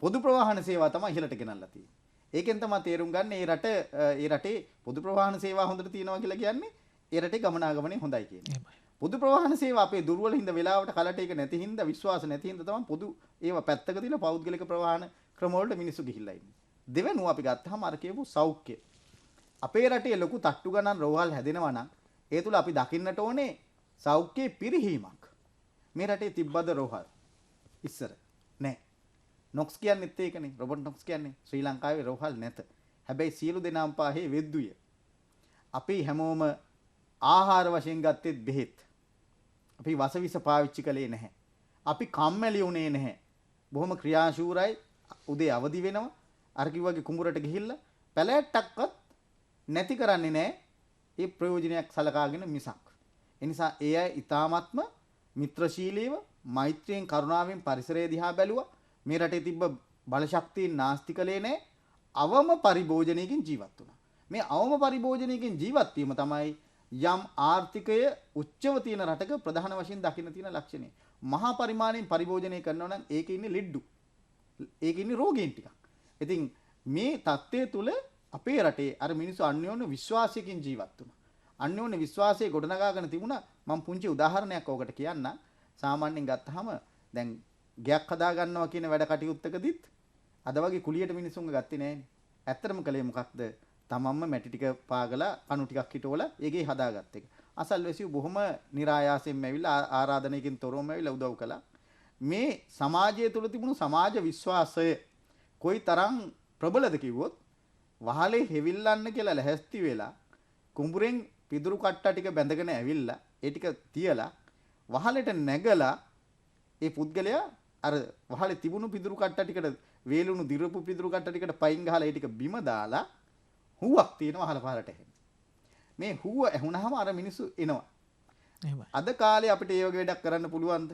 පොදු ප්‍රවාහන සේවා තමයි ඉහළට ගෙනල්ලා තියෙන්නේ. ඒකෙන් තමයි තේරුම් ගන්න ඒ රටේ පොදු ප්‍රවාහන සේවා හොඳට තියෙනවා කියලා කියන්නේ ඒ රටේ ගමනාගමනය හොඳයි කියන්නේ. පොදු ප්‍රවාහන සේවා අපේ දුර්වල හින්දා වෙලාවට කලට ඒක නැති හින්දා විශ්වාස නැති හින්දා තමයි පොදු ඒවා පැත්තක තියලා පෞද්ගලික ප්‍රවාහන ක්‍රම වලට මිනිස්සු ගිහිල්ලා ඉන්නේ. දෙවෙනුව අපි ගත්තාම අර කියපු සෞඛ්‍ය. අපේ රටේ ලොකු තට්ටු ගණන් රෝහල් හැදෙනවා නම් ඒ තුල අපි දකින්නට ඕනේ සෞඛ්‍යයේ පිරිහීමක්. මේ රටේ තිබ්බද රෝහල්? ඉස්සර නෑ. නොක්ස් කියන්නේත් ඒකනේ. රොබර්ට් නොක්ස් කියන්නේ ශ්‍රී ලංකාවේ රෝහල් නැත. හැබැයි සියලු දෙනාම පාහේ වෙද්දුය. අපි හැමෝම ආහාර වශයෙන් ගත්තෙත් බෙහෙත්. අපි වසවිස පාවිච්චි කළේ නැහැ. අපි කම්මැලි වුණේ නැහැ. බොහොම ක්‍රියාශූරයි. උදේ අවදි වෙනවා. අර කිව්වාගේ කුඹුරට ගිහිල්ලා පැලෑට්ටක්වත් නැති කරන්නේ නැහැ. ඒ ප්‍රයෝජනයක් සලකාගෙන මිසක්. ඒ නිසා ඒ අය ඊ타ත්ම මිත්‍රශීලීව මෛත්‍රියෙන් කරුණාවෙන් පරිසරය දිහා බැලුවා. මේ රටේ තිබ්බ බලශක්තිය නාස්ති කළේ නැහැ. අවම පරිභෝජනයකින් ජීවත් වුණා. මේ අවම පරිභෝජනයකින් ජීවත් වීම තමයි යම් ආර්ථිකය උච්චව තියෙන රටක ප්‍රධාන වශයෙන් දකින්න තියෙන ලක්ෂණය. මහා පරිමාණයෙන් පරිභෝජනය කරනවා නම් ඒකේ ඉන්නේ ලෙඩ්ඩු. ඒකේ ඉන්නේ රෝගීන් ටිකක්. ඉතින් මේ தත්ත්වය තුල අපේ රටේ අර මිනිස්සු අන්‍යෝන්‍ය විශ්වාසයකින් ජීවත් වුණා. අන්‍යෝන්‍ය විශ්වාසයේ ගොඩනගාගෙන තිබුණා. මම පුංචි උදාහරණයක් ඔකට කියන්න. සාමාන්‍යයෙන් ගත්තාම දැන් ගයක් හදා ගන්නවා කියන වැඩ කටයුත්තකදීත් අද වගේ කුලියට මිනිස්සුන්ව ගත්තේ නැහැනේ. ඇත්තටම කලේ මොකක්ද? තමන්ම මැටි ටික පාගලා කණු ටිකක් හිටවලා ඒකේ හදාගත්ත එක. අසල්වැසියු බොහොම નિરાයාසයෙන්ම ඇවිල්ලා ආරාධනයකින් තොරවම ඇවිල්ලා උදව් කළා. මේ සමාජය තුළ තිබුණු සමාජ විශ්වාසය කොයි තරම් ප්‍රබලද කිව්වොත් වහලේ හෙවිල්ලන්න කියලා ලැහැස්ති වෙලා කුඹුරෙන් පිදුරු කට්ට ටික බැඳගෙන ඇවිල්ලා ඒ ටික තියලා වහලෙට නැගලා ඒ පුද්ගලයා අර වහලේ තිබුණු පිදුරු කට්ට ටිකට වේලුණු දිරපු පිදුරු කට්ට ටිකට පයින් ගහලා ඒ ටික බිම දාලා හුවක් තියෙනවා අහල පහලට එහෙම. මේ හුව ඇහුනහම අර මිනිස්සු එනවා. එහෙමයි. අද කාලේ අපිට ඒ වගේ වැඩක් කරන්න පුළුවන්ද?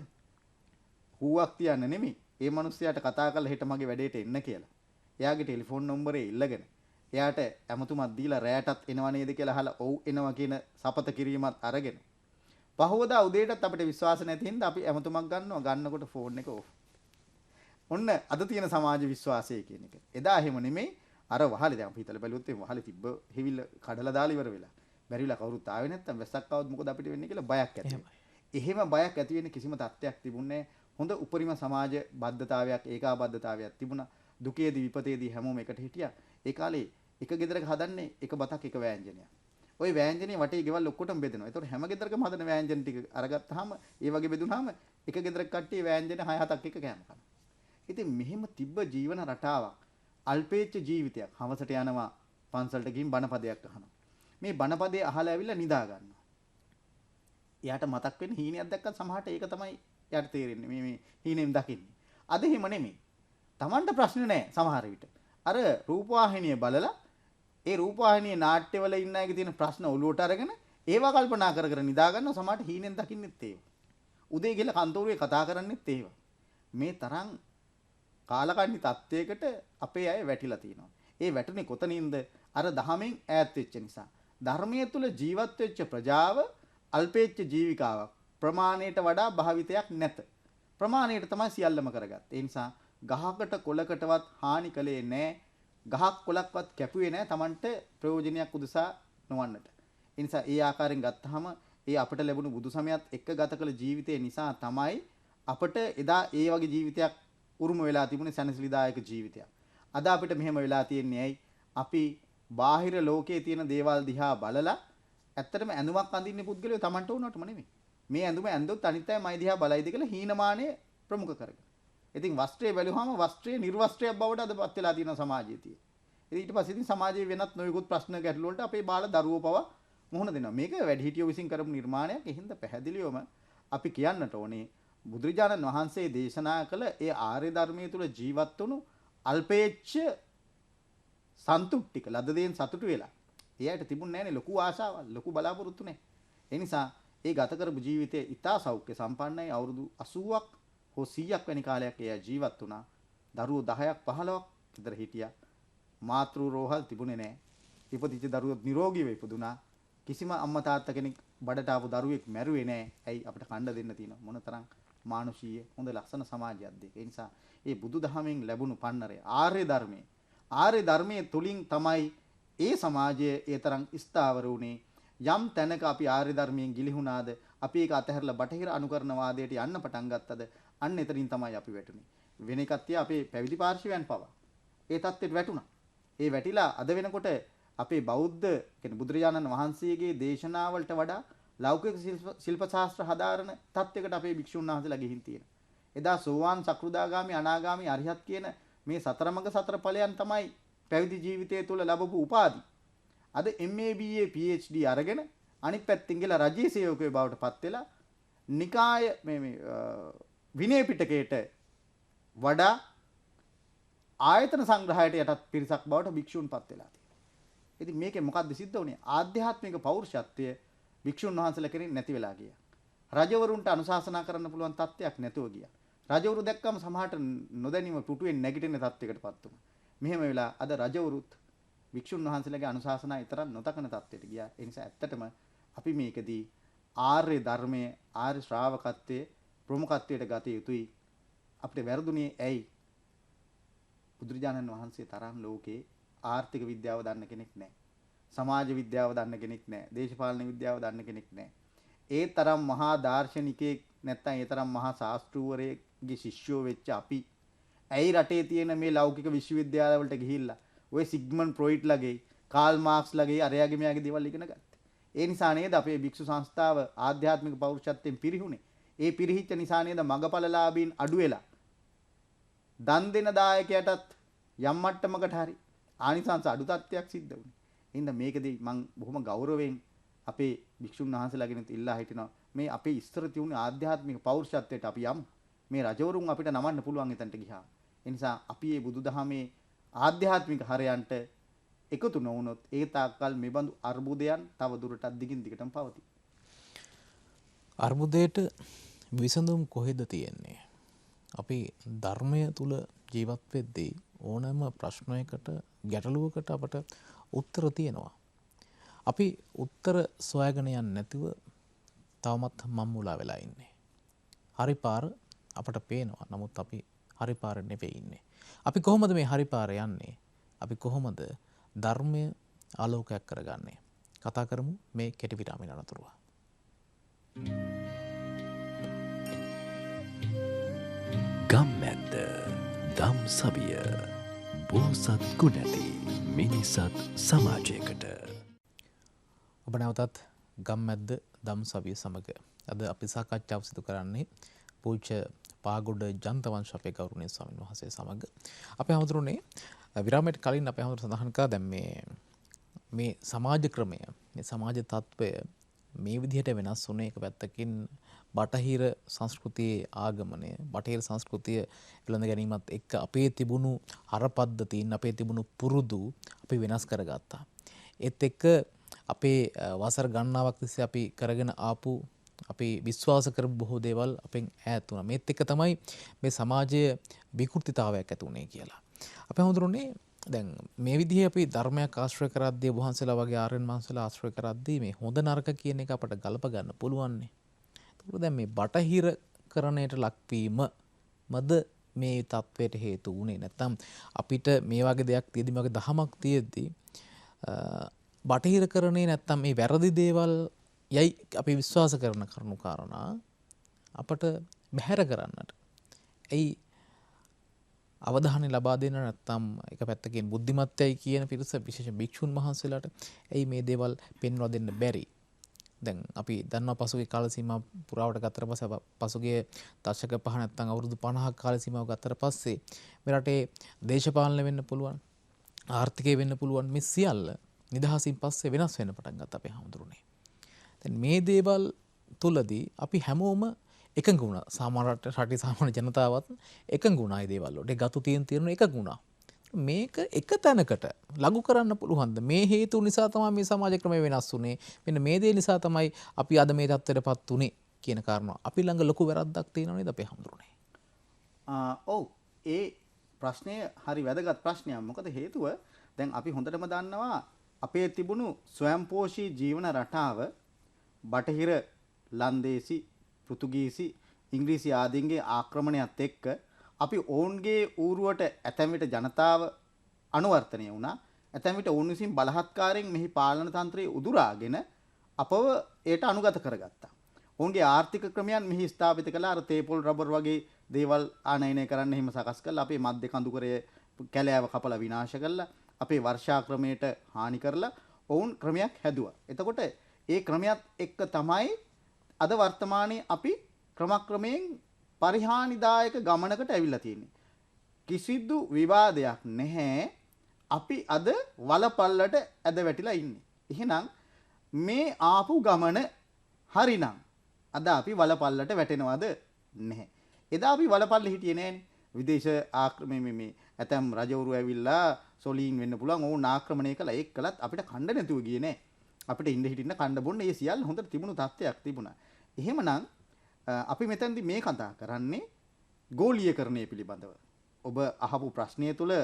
හුවක් තියන්න නෙමෙයි. ඒ මිනිස්සයාට කතා කරලා හෙට මගේ වැඩේට එන්න කියලා. එයාගේ ටෙලිෆෝන් නම්බරේ ඉල්ලගෙන එයාට ඇමතුමක් දීලා රැයටත් එනවා නේද කියලා අහලා ඔව් එනවා කියන සපත කිරීමත් අරගෙන පහවදා උදේටත් අපිට විශ්වාස නැති හින්දා අපි ඇමතුමක් ගන්නවා. ගන්නකොට ෆෝන් එක ඕෆ්. ඔන්න අද තියෙන සමාජ විශ්වාසය කියන එක. එදා එහෙම නෙමෙයි. අර වහලේ දැන් අපි හිතලා බැලුවොත් මේ වහලේ තිබ්බ හිවිල්ල කඩලා දාලා ඉවර වෙලා. බැරිලා කවුරුත් ආවේ නැත්තම් වැස්සක් ආවොත් මොකද අපිට වෙන්නේ කියලා බයක් ඇති වෙනවා. එහෙම බයක් ඇති වෙන්න කිසිම තත්ත්වයක් තිබුණේ නැහැ. හොඳ උපරිම සමාජ බද්ධතාවයක් ඒකාබද්ධතාවයක් තිබුණා. දුකේදී විපතේදී හැමෝම එකට හිටියා. ඒ කාලේ එක ගෙදරක හදන්නේ එක බතක් එක වෑංජනයක්. ওই වෑංජනේ වටේ ගෙවල් ඔක්කොටම බෙදෙනවා. ඒතකොට හැම ගෙදරකම හදන වෑංජන ටික අරගත්තාම ඒ වගේ බෙදුනහම එක ගෙදරක කට්ටිය වෑංජන 6-7ක් එක කෑම කනවා. ඉතින් මෙහෙම තිබ්බ ජීවන රටාවක් අල්පේච්ඡ ජීවිතයක්. හවසට යනවා පන්සලට ගිහින් බණපදයක් අහනවා. මේ බණපදේ අහලා ඇවිල්ලා නිදා ගන්නවා. එයාට මතක් වෙන හීනයක් දැක්කත් සමහරට ඒක තමයි එයාට තේරෙන්නේ. මේ හීනෙන් දකින්නේ. අද එහෙම නෙමෙයි. Tamanට ප්‍රශ්න නැහැ සමහර විට. අර රූපවාහිනිය බලලා ඒ රූපවාහිනියේ නාට්‍යවල ඉන්න අයගේ තියෙන ප්‍රශ්න ඔලුවට අරගෙන ඒවා කල්පනා කර කර නිදා ගන්නවා. සමහරට හීනෙන් දකින්නෙත් ඒව. උදේ ගිහලා කන්තෝරුවේ කතා කරන්නෙත් ඒව. මේ තරම් කාලකන්ණි තත්වයකට අපේ අය වැටිලා තියෙනවා. ඒ වැටුනේ කොතනින්ද? අර දහමෙන් ඈත් වෙච්ච නිසා. ධර්මයේ තුල ජීවත් වෙච්ච ප්‍රජාව අල්පේච්ඡ ජීවිකාවක්. ප්‍රමාණයට වඩා භාවිතයක් නැත. ප්‍රමාණයට තමයි සියල්ලම කරගත්තේ. ඒ නිසා ගහකට කොලකටවත් හානි කළේ නැහැ. ගහක් කොලක්වත් කැපුවේ නැහැ. Tamanට ප්‍රයෝජනයක් උදෙසා නොවන්නට. ඒ නිසා ඒ ආකාරයෙන් ගත්තාම ඒ අපිට ලැබුණු බුදු සමයත් එක්ක ගත කළ ජීවිතය නිසා තමයි අපිට එදා ඒ වගේ ජීවිතයක් උරුම වෙලා තිබුණේ සැනසෙලිදායක ජීවිතයක්. අද අපිට මෙහෙම වෙලා තියෙන්නේ ඇයි? අපි බාහිර ලෝකයේ තියෙන දේවල් දිහා බලලා ඇත්තටම ඇඳුමක් අඳින්නේ පුද්ගලයෝ Tamanට උනටම නෙමෙයි. මේ ඇඳුම ඇඳොත් අනිත් අය මයි දිහා බලයිද කියලා හීනමානය ප්‍රමුඛ කරගෙන. ඉතින් වස්ත්‍රය බැලුවාම වස්ත්‍රය නිර්වස්ත්‍රයක් බවට අදපත් වෙලා තියෙන සමාජයේ තියෙන. ඉතින් ඊට පස්සේ ඉතින් සමාජයේ වෙනත් නොයෙකුත් ප්‍රශ්න ගැටලු වලට අපේ බාල දරුවෝ පවා මුහුණ දෙනවා. මේක වැඩිහිටියෝ විසින් කරපු නිර්මාණයක්. ඒ හින්දා පැහැදිලිවම අපි කියන්නට ඕනේ බුදුරජාණන් වහන්සේ දේශනා කළ ඒ ආර්ය ධර්මයේ තුල ජීවත් වුණු අල්පේච්ඡ සන්තුට්ටික ලද දෙයින් සතුටු වෙලා. එයාට තිබුණ නැහැනේ ලොකු ආශාවල්, ලොකු බලාපොරොත්තු නැහැ. ඒ නිසා ඒ ගත කරපු ජීවිතයේ ඊටා සෞඛ්‍ය සම්පන්නයි. අවුරුදු 80ක් හෝ 100ක් වැනි කාලයක් එයා ජීවත් වුණා. දරුවෝ 10ක් 15ක් විතර හිටියා. මාතෘ රෝහල් තිබුණේ නැහැ. ඉපදිච්ච දරුවෝ නිරෝගීව ඉපදුනා. කිසිම අම්මා තාත්තා කෙනෙක් බඩට ආපු දරුවෙක් මැරුවේ නැහැ. ඇයි අපිට කන්න දෙන්න තියෙන මොනතරම් මානුෂීය හොඳ ලස්සන සමාජයක්ද ඒක. ඒ නිසා ඒ බුදුදහමෙන් ලැබුණු පන්නරය ආර්ය ධර්මයේ තුලින් තමයි ඒ සමාජය ඒ තරම් ස්ථාවර වුණේ. යම් තැනක අපි ආර්ය ධර්මයෙන් ගිලිහුණාද, අපි ඒක අතහැරලා බටහිර අනුකරණවාදයට යන්න පටන් ගත්තද, අන්න එතනින් තමයි අපි වැටුනේ. වෙන එකක් තියා අපේ පැවිදි පාර්ශවයන් පවා ඒ தත්ත්වයට වැටුණා. ඒ වැටිලා අද වෙනකොට අපේ බෞද්ධ කියන්නේ බුදුරජාණන් වහන්සේගේ දේශනාවලට වඩා ලෞකික ශිල්ප ශාස්ත්‍ර හදාරන තත්යකට අපේ භික්ෂුන් වහන්සේලා ගිහින් තියෙනවා. එදා සෝවාන් සකෘදාගාමි අනාගාමි අරිහත් කියන මේ සතරමඟ සතර ඵලයන් තමයි පැවිදි ජීවිතය තුළ ලැබපු උපාධි. අද MA BA PhD අරගෙන අනිත් පැත්තෙන් ගිහලා රජයේ සේවකයෝ බවට පත් වෙලා නිකාය මේ විනය පිටකයට වඩා ආයතන සංග්‍රහයට යටත් පිරිසක් බවට භික්ෂුන් පත් වෙලා තියෙනවා. ඉතින් මේකේ මොකද්ද සිද්ධ වුනේ? ආධ්‍යාත්මික පෞරුෂත්වය භික්ෂුන් වහන්සේලා කෙරෙන් නැති වෙලා ගියා. රජවරුන්ට අනුශාසනා කරන්න පුළුවන් තත්ත්වයක් නැතුව ගියා. රජවරු දැක්කම සමහරට නොදැනීම පුටුවෙන් නැගිටින තත්ත්වයකටපත් වුණා. මෙහෙම වෙලා අද රජවරුත් භික්ෂුන් වහන්සේලාගේ අනුශාසනා ඊතරම් නොතකන තත්ත්වයට ගියා. ඒ නිසා ඇත්තටම අපි මේකදී ආර්ය ධර්මයේ ආර්ය ශ්‍රාවකත්වයේ ප්‍රමුඛත්වයට ගත යුතුයි. අපිට වැරදුනේ ඇයි? බුදුරජාණන් වහන්සේ තරම් ලෝකේ ආර්ථික විද්‍යාව දන්න කෙනෙක් නැහැ. සමාජ විද්‍යාව දන්න කෙනෙක් නැහැ. දේශපාලන විද්‍යාව දන්න කෙනෙක් නැහැ. ඒ තරම් මහා දාර්ශනිකයෙක් නැත්නම් ඒ තරම් මහා ශාස්ත්‍රූවරයෙක්ගේ ශිෂ්‍යෝ වෙච්ච අපි ඇයි රටේ තියෙන මේ ලෞකික විශ්වවිද්‍යාලවලට ගිහිල්ලා ඔය සිග්මන්ඩ් ෆ්‍රොයිඩ්ලගේ කාල් මාක්ස්ලගේ අරයාගේ මෙයාගේ දේවල් ඉගෙන ගත්තේ. ඒ නිසා නේද අපේ භික්ෂු සංස්ථාව ආධ්‍යාත්මික පෞරුෂත්වයෙන් පිරිහුනේ. ඒ පිරිහිච්ච නිසා නේද මගපලලාභීන් අඩු වෙලා දන් දෙන දායකයටත් යම් මට්ටමකට හරි ආනිසංස අඩු තත්ත්වයක් සිද්ධ වුණේ. එහෙනම් මේකදී මම බොහොම ගෞරවයෙන් අපේ භික්ෂුන් වහන්සේලාගෙන ඉල්ලා හිටිනවා මේ අපේ ඉස්තර තියුණු ආධ්‍යාත්මික පෞරුෂත්වයට අපි යමු. මේ රජවරුන් අපිට නමන්න පුළුවන් එතනට ගියා. ඒ නිසා අපි මේ බුදුදහමේ ආධ්‍යාත්මික හරයන්ට එකතු නොවුනොත් ඒ තාක්කල් මේ බඳු අර්බුදයන් තව දුරටත් දිගින් දිගටම පවතී. අර්බුදයට විසඳුම් කොහෙද තියෙන්නේ? අපි ධර්මය තුල ජීවත් වෙද්දී ඕනෑම ප්‍රශ්නයකට ගැටලුවකට අපට උත්තර තියෙනවා. අපි උත්තර සොයාගෙන යන්නේ නැතිව තවමත් මම්මුලා වෙලා ඉන්නේ. හරි පාර අපට පේනවා. නමුත් අපි හරි පාර නෙවෙයි ඉන්නේ. අපි කොහොමද මේ හරි පාර යන්නේ? අපි කොහොමද ධර්මය ආලෝකයක් කරගන්නේ? කතා කරමු මේ කෙටි විරාමයෙන් අනතුරුව. ගම්මැද්ද දම් සවිය බෝසත් ගුණැති මිනිසත් සමාජයකට. ඔබ නැවතත් ගම්මැද්ද දම් සවිය සමග අද අපි සාකච්ඡාව සිදු කරන්නේ පූජ්‍ය පාගොඩ ජන්තවංශ අපේ ගෞරවනීය ස්වාමීන් වහන්සේ සමග. අපේ හමුදුරනේ විරාමයට කලින් අපේ හමුදුර සඳහන් කළා දැන් මේ සමාජ ක්‍රමය, මේ සමාජ තත්ත්වය මේ විදිහට වෙනස් වුණේ එක පැත්තකින් බටහිර සංස්කෘතියේ ආගමනය, බටහිර සංස්කෘතිය පිළිඳ ගැනීමත් එක්ක අපේ තිබුණු හරපද්ධතීන්, අපේ තිබුණු පුරුදු අපි වෙනස් කරගත්තා. ඒත් එක්ක අපේ වසර ගණනාවක් තිස්සේ අපි කරගෙන ආපු අපි විශ්වාස කරපු බොහෝ දේවල් අපෙන් ඈත් වුණා. මේත් එක්ක තමයි මේ සමාජයේ විකෘතිතාවයක් ඇති වුණේ කියලා. අපි හඳුරන්නේ දැන් මේ විදිහේ අපි ධර්මයක් ආශ්‍රය කරද්දී වහන්සේලා වගේ ආර්යයන් වහන්සේලා ආශ්‍රය කරද්දී මේ හොඳ නරක කියන එක අපට ගලප ගන්න පුළුවන් නේ. ඒකෝ දැන් මේ බටහිර කරණයට ලක්වීම මද මේ තත්වයට හේතු වුණේ. නැත්තම් අපිට මේ වගේ දෙයක් තියෙදි මේ වගේ දහමක් තියෙද්දී බටහිර කරණේ නැත්තම් මේ වැරදි දේවල් යයි අපි විශ්වාස කරන කරුණු කාරණා අපට බැහැර කරන්නට ඇයි අවධානය ලබා දෙන්න නැත්නම් එක පැත්තකින් බුද්ධිමත්යයි කියන පිරිස විශේෂ භික්ෂුන් වහන්සේලාට ඇයි මේ දේවල් පෙන්වා දෙන්න බැරි? දැන් අපි දන්නවා පසුගිය කාල සීමාව පුරාවට ගත්තට පස්සේ පසුගිය දශක 5 නැත්නම් අවුරුදු 50ක කාල සීමාව ගත්තට පස්සේ මේ රටේ දේශපාලන වෙන්න පුළුවන්, ආර්ථිකය වෙන්න පුළුවන්, මේ සියල්ල නිදහසින් පස්සේ වෙනස් වෙන්න පටන් ගත්තා අපේ හමුදුරුනේ. දැන් මේ දේවල් තුලදී අපි හැමෝම එකඟ වුණා. සාමාන්‍ය රටේ සාමාන්‍ය ජනතාවත් එකඟ වුණා මේ දේවල් වලට. ගතු තියෙන එකඟ වුණා. මේක එක තැනකට ලඝු කරන්න පුළුවන්ද? මේ හේතු නිසා තමයි මේ සමාජ ක්‍රමය වෙනස් වුනේ. මෙන්න මේ දේ නිසා තමයි අපි අද මේ තත්ත්වයටපත් උනේ කියන කාරණා. අපි ළඟ ලොකු වැරද්දක් තියෙනව නේද අපේ හමුදුරුනේ? ඔව්. ඒ ප්‍රශ්නය හරි වැදගත් ප්‍රශ්නයක්. මොකද හේතුව දැන් අපි හොඳටම දන්නවා අපේ තිබුණු ස්වයංපෝෂී ජීවන රටාව බටහිර ලන්දේසි පෘතුගීසි ඉංග්‍රීසි ආදීන්ගේ ආක්‍රමණයත් එක්ක අපි ඔවුන්ගේ ඌරුවට ඇතැම් විට ජනතාව අනුවර්තනය වුණා. ඇතැම් විට ඔවුන් විසින් බලහත්කාරයෙන් මෙහි පාලන තන්ත්‍රයේ උදුරාගෙන අපව ඒට අනුගත කරගත්තා. ඔවුන්ගේ ආර්ථික ක්‍රමයන් මෙහි ස්ථාපිත කළා. අර තේපොල් රබර් වගේ දේවල් ආනයනය කරන්න හිම සකස් කළා. අපේ මධ්‍ය කඳුකරයේ කැලෑව කපලා විනාශ කළා. අපේ වර්ෂා ක්‍රමයට හානි කරලා ඔවුන් ක්‍රමයක් හැදුවා. එතකොට ඒ ක්‍රමයක් එක්ක තමයි අද වර්තමානයේ අපි ක්‍රමක්‍රමයෙන් පරිහානිදායක ගමනකට ඇවිල්ලා තියෙන්නේ. කිසිදු විවාදයක් නැහැ. අපි අද වලපල්ලට ඇද වැටිලා ඉන්නේ. එහෙනම් මේ ආපු ගමන හරිනම් අද අපි වලපල්ලට වැටෙනවද නැහැ. එදා අපි වලපල්ලේ හිටියේ නෑනේ. විදේශ ආක්‍රමණය ඇතැම් රජවරු ඇවිල්ලා සොලීන් වෙන්න පුළුවන්. ඕන ආක්‍රමණය කළා. ඒක කළත් අපිට කණ්ඩ නැතුව ගියේ නෑ. අපිට ඉන්න හිටින්න කණ්ඩ බොන්න ඒ සියල්ල හොඳට තිබුණු තත්ත්වයක් තිබුණා. එහෙමනම් අපි මෙතනදී මේ කතා කරන්නේ ගෝලීයකරණය පිළිබඳව. ඔබ අහපු ප්‍රශ්නය තුළ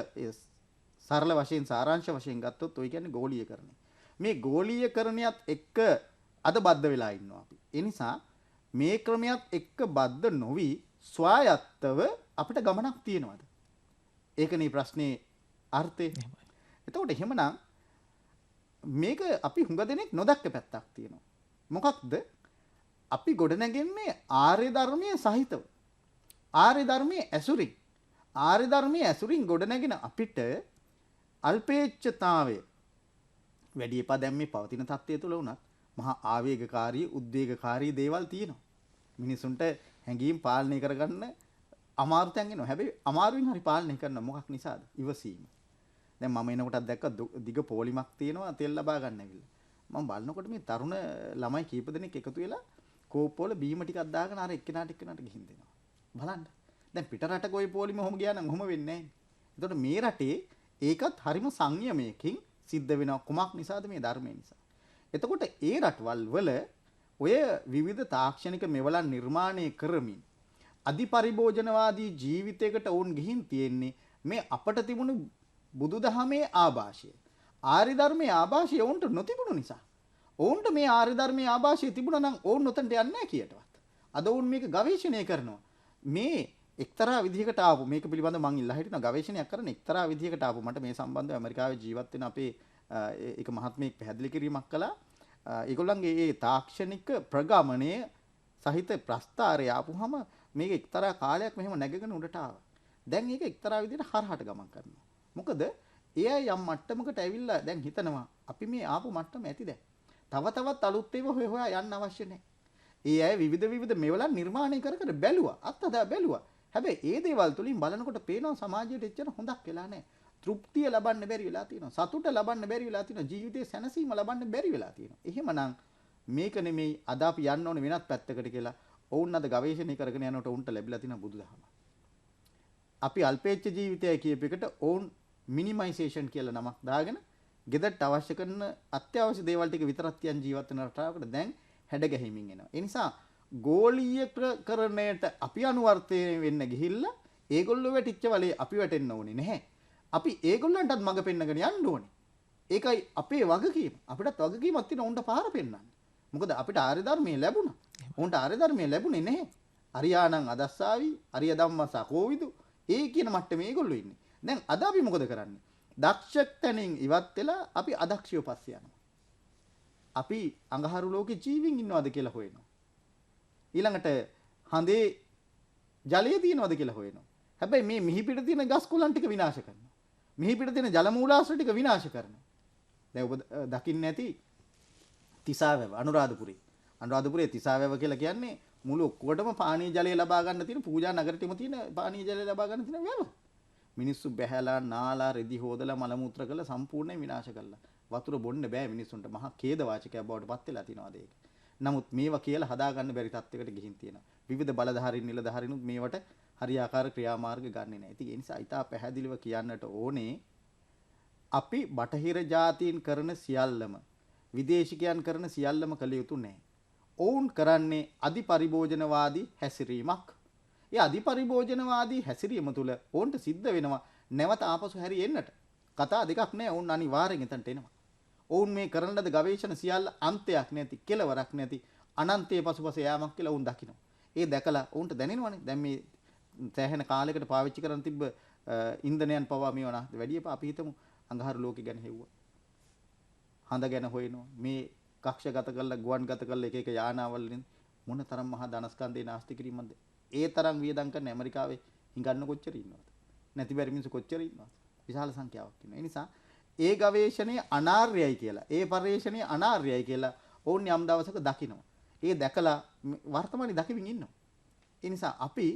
සරල වශයෙන් සාරාංශ වශයෙන් ගත්තොත් ඔය කියන්නේ ගෝලීයකරණය. මේ ගෝලීයකරණයත් එක්ක අද බද්ධ වෙලා ඉන්නවා අපි. ඒ නිසා මේ ක්‍රමයක් එක්ක බද්ධ නොවි ස්වායත්තව අපිට ගමනක් තියෙනවද? ඒකනේ ප්‍රශ්නේ අර්ථය. එතකොට එහෙමනම් මේක අපි හුඟ දෙනෙක් නොදක්ක පැත්තක් තියෙනවා. මොකක්ද? අපි ගොඩනැගෙන්නේ ආර්ය ධර්මයේ සහිතව. ආර්ය ධර්මයේ ඇසුරින්. ආර්ය ධර්මයේ ඇසුරින් ගොඩනැගෙන අපිට අල්පේච්ඡතාවය වැඩි එපා දැන් මේ පවතින තත්ත්වය තුළ වුණත් මහා ආවේගකාරී උද්වේගකාරී දේවල් තියෙනවා. මිනිසුන්ට හැඟීම් පාලනය කරගන්න අමාරු තැන් එනවා. හැබැයි අමාරුවෙන් හරි පාලනය කරන මොකක් නිසාද? ඉවසීම. දැන් මම එනකොටත් දැක්ක දිග පොලිමක් තියෙනවා තෙල් ලබා ගන්න ඇවිල්ලා. මම බලනකොට මේ තරුණ ළමයි කීප දෙනෙක් එකතු වෙලා කෝප් වල බීම ටිකක් දාගෙන අර එක්කෙනාට ගිහින් දෙනවා. බලන්න. දැන් පිට රටක ওই පොලිම ඔහොම ගියා නම් ඔහොම වෙන්නේ නැහැ. එතකොට මේ රටේ ඒකත් හරිම සංයමයකින් සිද්ධ වෙනවා. කුමක් නිසාද? මේ ධර්මය නිසා. එතකොට ඒ රටවල් වල ඔය විවිධ තාක්ෂණික මෙවලන් නිර්මාණය කරමින් අධිපරිභෝජනවාදී ජීවිතයකට වුන් ගිහින් තියෙන්නේ මේ අපට තිබුණු බුදුදහමේ ආభాෂය. ආර්ය ධර්මයේ ආభాෂය වුන්ට නොතිබුණු නිසා. ඔවුන්ට මේ ආර්ය ධර්මයේ ආభాෂය තිබුණා නම් ඔවුන් නොතන්ට යන්නේ නැහැ කියටවත්. අද ඔවුන් මේක ගවේෂණය කරනවා. මේ එක්තරා විදිහකට ආපු මේක පිළිබඳව මම ඉල්ලා හිටින ගවේෂණයක් කරන එක්තරා විදිහකට ආපු මට මේ සම්බන්ධව ඇමරිකාවේ ජීවත් වෙන අපේ එක මහත්මයෙක් පැහැදිලි කිරීමක් කළා. ඒගොල්ලන්ගේ මේ තාක්ෂණික ප්‍රගමනයේ සහිත ප්‍රස්තාරය ආපුහම මේක එක්තරා කාලයක් මෙහෙම නැගගෙන උඩට ආවා. දැන් මේක එක්තරා විදිහට හරහට ගමන් කරනවා. මොකද ඒ අය යම් මට්ටමකට ඇවිල්ලා දැන් හිතනවා අපි මේ ආපු මට්ටම ඇති දැන්. තව තවත් අලුත් ඒවා හොයා යන්න අවශ්‍ය නැහැ. ඒ අය විවිධ මෙවලන් නිර්මාණය කර බැලුවා. අත්දැක බැලුවා. හැබැයි ඒ දේවල් තුලින් බලනකොට පේනවා සමාජයට එච්චර හොඳක් වෙලා නැහැ. තෘප්තිය ලබන්න බැරි වෙලා තියෙනවා. සතුට ලබන්න බැරි වෙලා තියෙනවා. ජීවිතේ සැනසීම ලබන්න බැරි වෙලා තියෙනවා. එහෙමනම් මේක නෙමෙයි අද අපි යන්න ඕනේ වෙනත් පැත්තකට කියලා. ඔවුන් අද ගවේෂණය කරගෙන යනකොට උන්ට ලැබිලා තියෙන බුදුදහම. අපි අල්පේච්ඡ ජීවිතය කියප එකට ඔවුන් මිනිමයිසේෂන් කියලා නමක් දාගෙන ගෙදරට අවශ්‍ය කරන අත්‍යවශ්‍ය දේවල් ටික විතරක් තියන් ජීවත් වෙන රටාවකට දැන් හැඩ ගැහිමින් එනවා. ඒ නිසා ගෝලීයකරණයට අපි අනුවර්තනය වෙන්න ගිහිල්ලා ඒගොල්ලෝ වැටිච්ච වලේ අපි වැටෙන්න ඕනේ නැහැ. අපි ඒගොල්ලන්ටත් මඟ පෙන්නගෙන යන්න ඕනේ. ඒකයි අපේ වගකීම. අපිටත් වගකීමක් තියෙන උන්ට පාර පෙන්නන්න. මොකද අපිට ආර්ය ධර්මයේ ලැබුණා. උන්ට ආර්ය ධර්මයේ ලැබුණේ නැහැ. අරියාණං අදස්සාවි, අරිය ධම්මසා කෝවිදු. ඒ කියන මට්ටමේ ඒගොල්ලෝ ඉන්නේ. දැන් අද අපි මොකද කරන්නේ? දක්ෂ තැනින් ඉවත් වෙලා අපි අදක්ෂයෝ පස්සේ යනවා. අපි අඟහරු ලෝකේ ජීවින් ඉන්නවද කියලා හොයනවා. ඊළඟට හඳේ ජලය තියෙනවද කියලා හොයනවා. හැබැයි මේ මිහි පිට තියෙන ගස් කොළන් ටික විනාශ කරනවා. මිහි පිට තියෙන ජල මූලාශ්‍ර ටික විනාශ කරනවා. දැන් ඔබ දකින්න ඇති තිසාවැව අනුරාධපුරේ. අනුරාධපුරේ තිසාවැව කියලා කියන්නේ මුළු ඔක්කොටම පානීය ජලය ලබා ගන්න තියෙන පූජා නගරෙටම තියෙන පානීය ජලය ලබා ගන්න තියෙන වැව. මිනිස්සු බැහැලා නාලා රෙදි හොදලා මල මුත්‍ර කරලා සම්පූර්ණයෙන් විනාශ කළා. වතුර බොන්න බෑ මිනිස්සුන්ට. මහා ඛේද වාචකයක් බවට පත් වෙලා තියෙනවා ඒක. නමුත් මේවා කියලා හදාගන්න බැරි තත්යකට ගිහින් තියෙනවා. විවිධ බලධාරීන් නිලධාරීනුත් මේවට හරියාකාර ක්‍රියාමාර්ග ගන්නෙ නැහැ. ඉතින් ඒ නිසා ඊටා පැහැදිලිව කියන්නට ඕනේ අපි බටහිර ජාතීන් කරන සියල්ලම විදේශිකයන් කරන සියල්ලම කළ යුතු නැහැ. ඔවුන් කරන්නේ අධිපරිභෝජනවාදී හැසිරීමක්. ඒ අධිපරිභෝජනවාදී හැසිරීම තුළ ඔවුන්ට සිද්ධ වෙනවා නැවත ආපසු හැරි එන්නට. කතා දෙකක් නැහැ. ඔවුන් අනිවාර්යෙන් එතනට එනවා. ඔවුන් මේ කරන ලද ගවේෂණ සියල්ල අන්තයක් නැති, කෙලවරක් නැති, අනන්තයේ පසුපස යාමක් කියලා ඔවුන් දකිනවා. ඒ දැකලා ඔවුන්ට දැනෙනවනේ දැන් මේ සෑහෙන කාලයකට පාවිච්චි කරන් තිබ්බ ඉන්ධනයන් පවා මේවා වැඩි එපා. අපි හිතමු අඟහරු ලෝකෙ ගැන හෙව්වා. හඳ ගැන හොයනවා. මේ කක්ෂගත කරලා ගුවන්ගත කරලා එක යානාවල් වලින් මොන තරම් මහා ධනස්කන්ධේ නාස්ති කිරීමක්ද? ඒ තරම් වියදම් කරන ඇමරිකාවේ හිඟන්න කොච්චර ඉන්නවද? නැති බැරි මිනිස්සු කොච්චර ඉන්නවද? විශාල සංඛ්‍යාවක් ඉන්නවා. ඒ නිසා ඒ ගවේෂණය අනාර්යයි කියලා, ඒ පරිශ්‍රණය අනාර්යයි කියලා ඕන් යම් දවසක දකිනවා. ඒ දැකලා වර්තමානයේ දකිමින් ඉන්නවා. ඒ නිසා අපි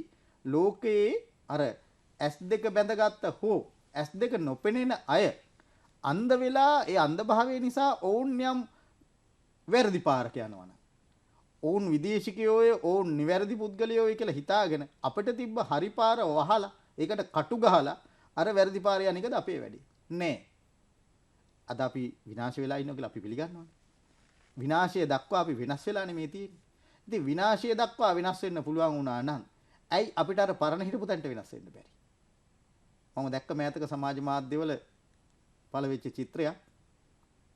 ලෝකයේ අර S2 බැඳගත්ත හෝ S2 නොපෙනෙන අය අන්ධ වෙලා ඒ අන්ධභාවය නිසා ඕන් යම් වැරදි පාරක යනවා. ඔවුන් විදේශිකයෝය, ඔවුන් නිවැරදි පුද්ගලයෝය කියලා හිතාගෙන අපිට තිබ්බ හරි පාර වහලා ඒකට කටු ගහලා අර වැරදි පාර යන එකද අපේ වැඩේ. නෑ. අද අපි විනාශ වෙලා ඉන්නවා කියලා අපි පිළිගන්නවානේ. විනාශය දක්වා අපි වෙනස් වෙලා නෙමෙයි තියෙන්නේ. ඉතින් විනාශය දක්වා වෙනස් වෙන්න පුළුවන් වුණා නම් ඇයි අපිට අර පරණ හිටපු තැනට වෙනස් වෙන්න බැරි? මම දැක්ක මෑතක සමාජ මාධ්‍යවල පළවෙච්ච චිත්‍රයක්.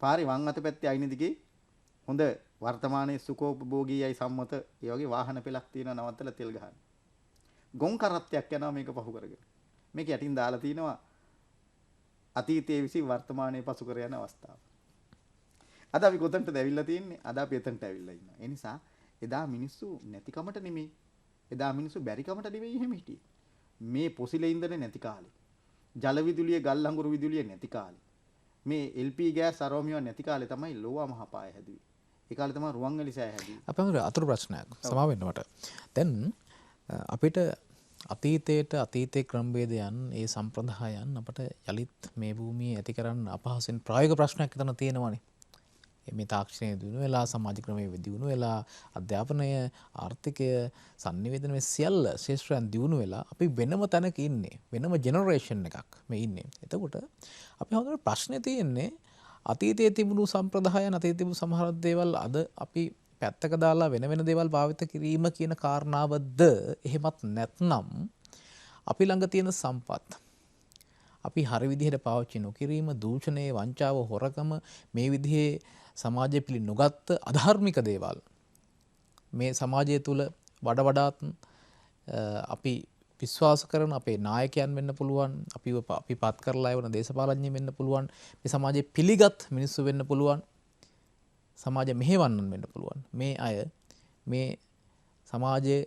පාරේ වම් අත පැත්තේ අයින දිගේ හොඳ වර්තමානයේ සුඛෝපභෝගීයි සම්මත ඒ වගේ වාහන පෙළක් තියෙනවා නවත්තලා තෙල් ගහන. ගොන් කරත්තයක් යනවා මේක පහු කරගෙන. මේක යටින් දාලා තිනවා අතීතයේ විසින් වර්තමානයේ පසු කර යන අවස්ථාව. අද අපි කොතනටද ඇවිල්ලා තියෙන්නේ? අද අපි එතනට ඇවිල්ලා ඉන්නවා. ඒ නිසා එදා මිනිස්සු නැතිකමට නෙමෙයි. එදා මිනිස්සු බැරිකමට නෙමෙයි එහෙම හිටියේ. මේ පොසිල ඉන්ධන නැති කාලේ. ජල විදුලිය, ගල් අඟුරු විදුලිය නැති කාලේ. මේ LP ගෑස් අරෝමියෝ නැති කාලේ තමයි ලෝවා මහපාය හැදුවේ. ඒ කාලේ තමයි රුවන්වැලි සෑය හැදුවේ. අපේ අතුරු ප්‍රශ්නයක් සමා වෙන්න මට. දැන් අපිට අතීතයේ ක්‍රමවේදයන් ඒ සම්ප්‍රදායන් අපට යලිත් මේ භූමියේ ඇති කරන්න අපහසුෙන් ප්‍රායෝගික ප්‍රශ්නයක් එතන තියෙනවානේ. මේ තාක්ෂණය දිනු වෙලා සමාජ ක්‍රමයේ දිනු වෙලා අධ්‍යාපනය ආර්ථිකය sannivedana මේ සියල්ල ශේෂ්ත්‍රයන් දිනු වෙලා අපි වෙනම තැනක ඉන්නේ. වෙනම ජෙනරේෂන් එකක් මේ ඉන්නේ. එතකොට අපි හොඳට ප්‍රශ්නේ තියෙන්නේ අතීතයේ තිබුණු සම්ප්‍රදායන් අතීතයේ තිබුණු සමහර දේවල් අද අපි පැත්තක දාලා වෙන දේවල් භාවිත කිරීම කියන කාරණාවද එහෙමත් නැත්නම් අපි ළඟ තියෙන සම්පත් අපි හරි විදිහට පාවිච්චි නොකිරීම දූෂණය වංචාව හොරකම මේ විදිහේ සමාජය පිළි නොගත්ත අධාර්මික දේවල් මේ සමාජය තුළ වඩාත් අපි විශ්වාස කරන අපේ නායකයන් වෙන්න පුළුවන් අපි පත් කරලා එවන දේශපාලඥයන් වෙන්න පුළුවන් මේ සමාජයේ පිළිගත් මිනිස්සු වෙන්න පුළුවන් සමාජ මෙහෙවන්නන් වෙන්න පුළුවන් මේ අය මේ සමාජයේ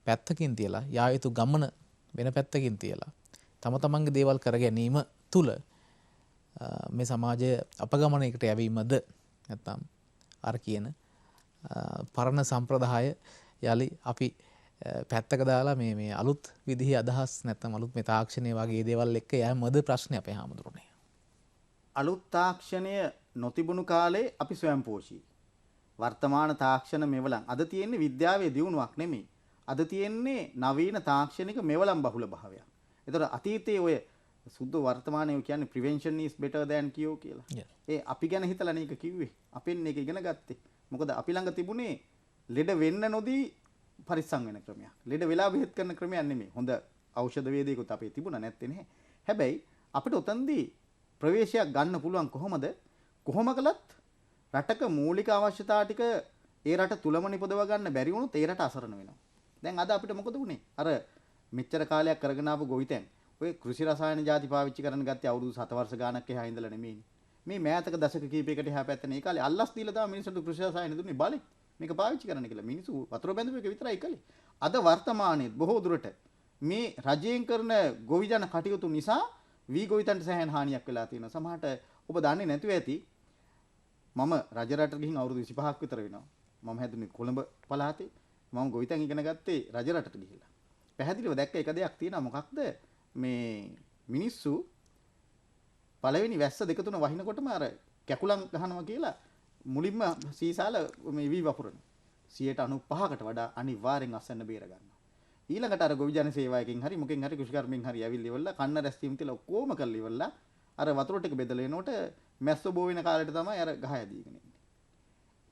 පැත්තකින් තියලා යා යුතු ගමන වෙන පැත්තකින් තියලා තම තමන්ගේ දේවල් කර ගැනීම තුළ මේ සමාජය අපගමනයකට යැවීමද නැත්නම් අර කියන පරණ සම්ප්‍රදාය යලි අපි පැත්තක දාලා මේ අලුත් විදිහේ අදහස් නැත්නම් අලුත් මේ තාක්ෂණය වගේ දේවල් එක්ක යෑමද ප්‍රශ්නේ අපේ හැමදෙරුනේ. අලුත් තාක්ෂණය නොතිබුණු කාලේ අපි ස්වයංපෝෂී. වර්තමාන තාක්ෂණ මෙවලම් අද තියෙන්නේ විද්‍යාවේ දියුණුවක් නෙමෙයි. අද තියෙන්නේ නවීන තාක්ෂණික මෙවලම් බහුල භාවයක්. ඒතර අතීතයේ ඔය සුද්ධ වර්තමානයේ කියන්නේ prevention is better than cure කියලා. ඒ අපි ගැන හිතලා නේ ඒක කිව්වේ. අපෙන් මේක ඉගෙන ගත්තේ. මොකද අපි ළඟ තිබුණේ ලෙඩ වෙන්න නොදී පරිස්සම් වෙන ක්‍රමයක්. ලෙඩ වෙලා බෙහෙත් කරන ක්‍රමයක් නෙමෙයි. හොඳ ඖෂධ වේදිකත් අපේ තිබුණා නැත්තේ නැහැ. හැබැයි අපිට උතන්දී ප්‍රවේශයක් ගන්න පුළුවන් කොහොමද? කොහොම කළත් රටක මූලික අවශ්‍යතා ටික ඒ රට තුලම නිපදව ගන්න බැරි වුණොත් ඒ රට අසරණ වෙනවා. දැන් අද අපිට මොකද වුනේ? අර මෙච්චර කාලයක් කරගෙන ආපු ගොවිතැන් ඔය කෘෂි රසායන ಜಾති පාවිච්චි කරන්න ගත්තේ අවුරුදු 7 වර්ෂ ගානක් එහා ඉඳලා නෙමෙයිනේ. මේ මෑතක දශක කීපයකට එහා පැත්තේ මේ කාලේ අල්ලස් දීලා තමයි මිනිස්සුන්ට කෘෂි රසායන දුන්නේ බලේ. මේක පාවිච්චි කරන්න කියලා. මිනිස්සු වතුර බැඳපු එක විතරයි කළේ. අද වර්තමානයේ බොහෝ දුරට මේ රජයෙන් කරන ගොවිජන කටයුතු නිසා වී ගොවිතැන්ට සෑහෙන හානියක් වෙලා තියෙනවා. සමහරට ඔබ දන්නේ නැතුව ඇති මම රජ රටට ගිහින් අවුරුදු 25ක් විතර වෙනවා. මම හැදුනේ කොළඹ පළාතේ. මම ගොවිතැන් ඉගෙන ගත්තේ රජ රටට ගිහිල්ලා. පැහැදිලිව දැක්ක එක දෙයක් තියෙනවා. මොකක්ද මේ මිනිස්සු පළවෙනි වැස්ස දෙක තුන වහිනකොටම අර කැකුලන් ගහනවා කියලා මුලින්ම සීසාල මේ වී වපුරන 95%කට වඩා අනිවාර්යෙන් අස්සන්න බේර ගන්නවා. ඊළඟට අර ගොවිජන සේවයකින් හරි මොකෙන් හරි කෘෂිකර්මෙන් හරි ඇවිල්ලා ඉවරලා කන්න රැස්වීම තියලා ඔක්කොම කරලා ඉවරලා අර වතුර ටික බෙදලා එනකොට මැස්ස බෝ වෙන කාලෙට තමයි අර ගහ ඇදීගෙන ඉන්නේ.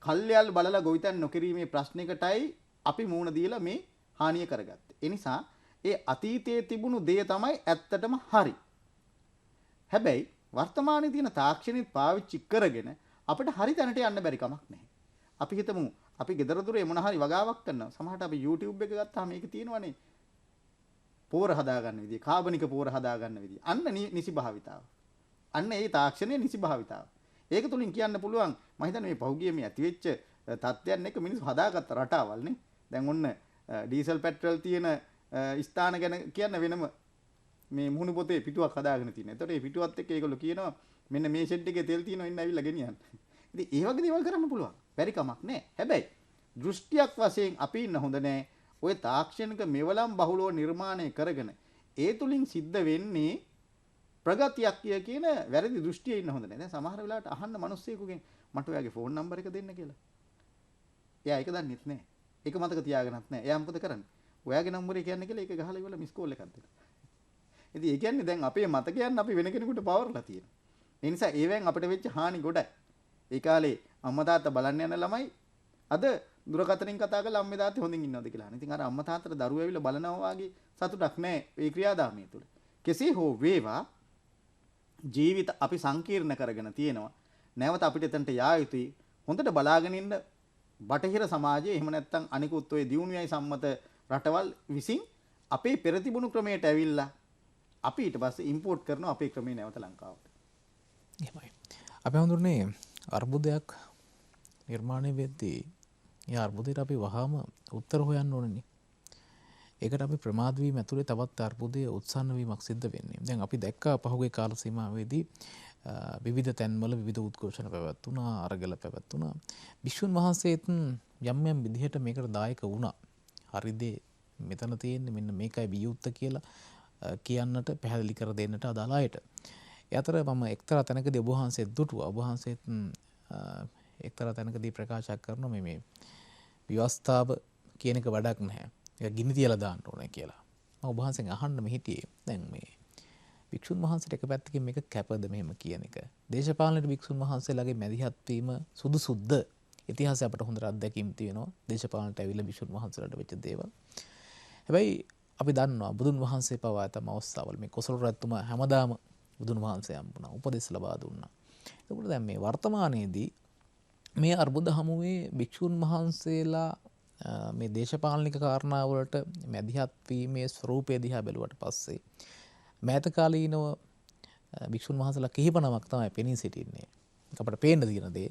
කල්යල් බලලා ගොවිතැන් නොකිරීමේ ප්‍රශ්නයකටයි අපි මූණ දීලා මේ හානිය කරගත්තේ. ඒ නිසා ඒ අතීතයේ තිබුණු දේ තමයි ඇත්තටම හරි. හැබැයි වර්තමානයේ තියෙන තාක්ෂණික පාවිච්චි කරගෙන අපිට හරි තැනට යන්න බැරි කමක් නැහැ. අපි හිතමු අපි ගෙදර දොරේ මොන හරි වගාවක් කරනවා. සමහරට අපි YouTube එක ගත්තාම මේක තියෙනවනේ. පෝර හදාගන්න විදිය, කාබනික පෝර හදාගන්න විදිය. අන්න නිසි භාවිතාව. අන්න ඒ තාක්ෂණයේ නිසි භාවිතාව. ඒක තුලින් කියන්න පුළුවන් මම හිතන්නේ මේ පහුගිය මේ ඇතිවෙච්ච තත්ත්වයන් එක මිනිස්සු හදාගත්ත රටාවල් නේ. දැන් ඔන්න ඩීසල් පෙට්‍රල් තියෙන ස්ථාන ගැන කියන්න වෙනම මේ මුහුණු පොතේ පිටුවක් හදාගෙන තියෙනවා. ඒතකොට මේ පිටුවත් එක්ක ඒගොල්ලෝ කියනවා මෙන්න මේ ෂෙඩ් එකේ තෙල් තියෙනවා ඉන්න ඇවිල්ලා ගෙනියන්න. ඉතින් ඒ වගේ දේවල් කරන්න පුළුවන්. බැරි කමක් නැහැ. හැබැයි දෘෂ්ටියක් වශයෙන් අපි ඉන්න හොඳ නැහැ. ওই තාක්ෂණික මෙවලම් බහුලව නිර්මාණය කරගෙන ඒ තුලින් සිද්ධ වෙන්නේ ප්‍රගතියක් කියන වැරදි දෘෂ්ටියේ ඉන්න හොඳ නැහැ. දැන් සමහර වෙලාවට අහන්න මිනිස්සෙකුගෙන් මට ඔයාගේ ෆෝන් නම්බර් එක දෙන්න කියලා. එයා ඒක දන්නෙත් නැහැ. ඒක මතක තියාගෙනත් නැහැ. එයා මොකද කරන්නේ? ඔයාගේ නම්බරේ කියන්න කියලා ඒක ගහලා ඉවරලා මිස් කෝල් එකක් දෙනවා. ඉතින් ඒ කියන්නේ දැන් අපේ මතකයන් අපි වෙන කෙනෙකුට පවර්ලා තියෙනවා. ඒ නිසා ඒවෙන් අපිට වෙච්ච හානි ගොඩයි. ඒ කාලේ අම්මා තාත්තා බලන්න යන ළමයි අද දුරකථනින් කතා කරලා අම්මේ තාත්තේ හොඳින් ඉන්නවද කියලා. ඉතින් අර අම්මා තාත්තට දරුවෝ ඇවිල්ලා බලනවා වගේ සතුටක් නැහැ මේ ක්‍රියාදාමය තුළ. කෙසේ හෝ වේවා ජීවිත අපි සංකීර්ණ කරගෙන තියෙනවා. නැවත අපිට එතනට යා යුතුයි. හොඳට බලාගෙන ඉන්න බටහිර සමාජයේ එහෙම නැත්නම් අනිකුත් ඔය දියුණුවයි සම්මත රටවල් විසින් අපේ පෙර තිබුණු ක්‍රමයට ඇවිල්ලා අපි ඊට පස්සේ ඉම්පෝට් කරනවා අපේ ක්‍රමේ නැවත ලංකාවට. එහෙමයි. අපි හඳුන්නේ අර්බුදයක් නිර්මාණය වෙද්දී ඒ අර්බුදයට අපි වහාම උත්තර හොයන්න ඕනනේ. ඒකට අපි ප්‍රමාද වීම ඇතුලේ තවත් අර්බුදයේ උත්සන්න වීමක් සිද්ධ වෙන්නේ. දැන් අපි දැක්කා පහුගිය කාල සීමාවේදී විවිධ තැන්වල විවිධ උද්ඝෝෂණ පැවැත්වුණා, අරගල පැවැත්වුණා. භික්ෂුන් වහන්සේත් යම් යම් විදිහට මේකට දායක වුණා. හරිද? මෙතන තියෙන්නේ මෙන්න මේකයි විය යුත්තේ කියලා කියන්නට පැහැදිලි කර දෙන්නට අදාළ අයට. ඒ අතර මම එක්තරා තැනකදී ඔබ වහන්සේත් දුටුවා. ඔබ වහන්සේත් එක්තරා තැනකදී ප්‍රකාශ කරනවා මේ ව්‍යවස්ථාව කියන එක වැඩක් නැහැ. ඒක ගිනි තියලා දාන්න ඕනේ කියලා. මම ඔබ වහන්සේගෙන් අහන්න හිටියේ. දැන් මේ භික්ෂුන් වහන්සේට එක පැත්තකින් මේක කැපද මෙහෙම කියන එක. දේශපාලනයේ භික්ෂුන් වහන්සේලාගේ මැදිහත් වීම සුදුසුද්ද? ඉතිහාසය අපට හොඳට අත්දැකීම් තියෙනවා. දේශපාලනට ඇවිල්ලා භික්ෂුන් වහන්සේලාට වෙච්ච දේවල්. හැබැයි අපි දන්නවා බුදුන් වහන්සේ පවා තම අවස්ථාවල මේ කොසල් රජතුමා හැමදාම බුදුන් වහන්සේ හම්බුණා. උපදෙස් ලබා දුන්නා. ඒකට දැන් මේ වර්තමානයේදී මේ අර්බුද හමුවේ භික්ෂුන් වහන්සේලා මේ දේශපාලනික කාරණාවලට මැදිහත් වීමේ ස්වරූපය දිහා බැලුවට පස්සේ මෑත කාලීනව භික්ෂුන් වහන්සේලා කිහිප නමක් තමයි පෙනී සිටින්නේ. අපට පේන්න තියෙන දේ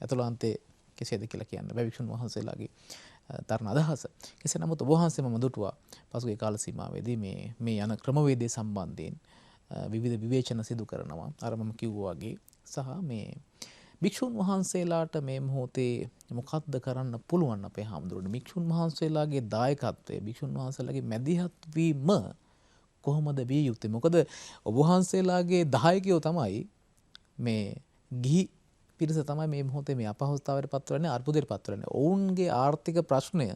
අතුලාන්තයේ කෙසේද කියලා කියන්න බෑ භික්ෂුන් වහන්සේලාගේ තරණ අදහස. කෙසේ නමුත් ඔබ වහන්සේ මම දුටුවා පසුගිය කාල සීමාවේදී මේ යන ක්‍රමවේදය සම්බන්ධයෙන් විවිධ විවේචන සිදු කරනවා. අර මම කිව්වා වගේ සහ මේ භික්ෂුන් වහන්සේලාට මේ මොහොතේ මොකක්ද කරන්න පුළුවන් අපේ හාමුදුරුවනේ? භික්ෂුන් වහන්සේලාගේ දායකත්වය, භික්ෂුන් වහන්සේලාගේ මැදිහත් වීම කොහොමද විය යුත්තේ? මොකද ඔබ වහන්සේලාගේ දායකයෝ තමයි මේ ගිහි පිරිස තමයි මේ මොහොතේ මේ අපහසුතාවයට පත් වෙන්නේ, අර්බුදයට පත් වෙන්නේ. ඔවුන්ගේ ආර්ථික ප්‍රශ්නය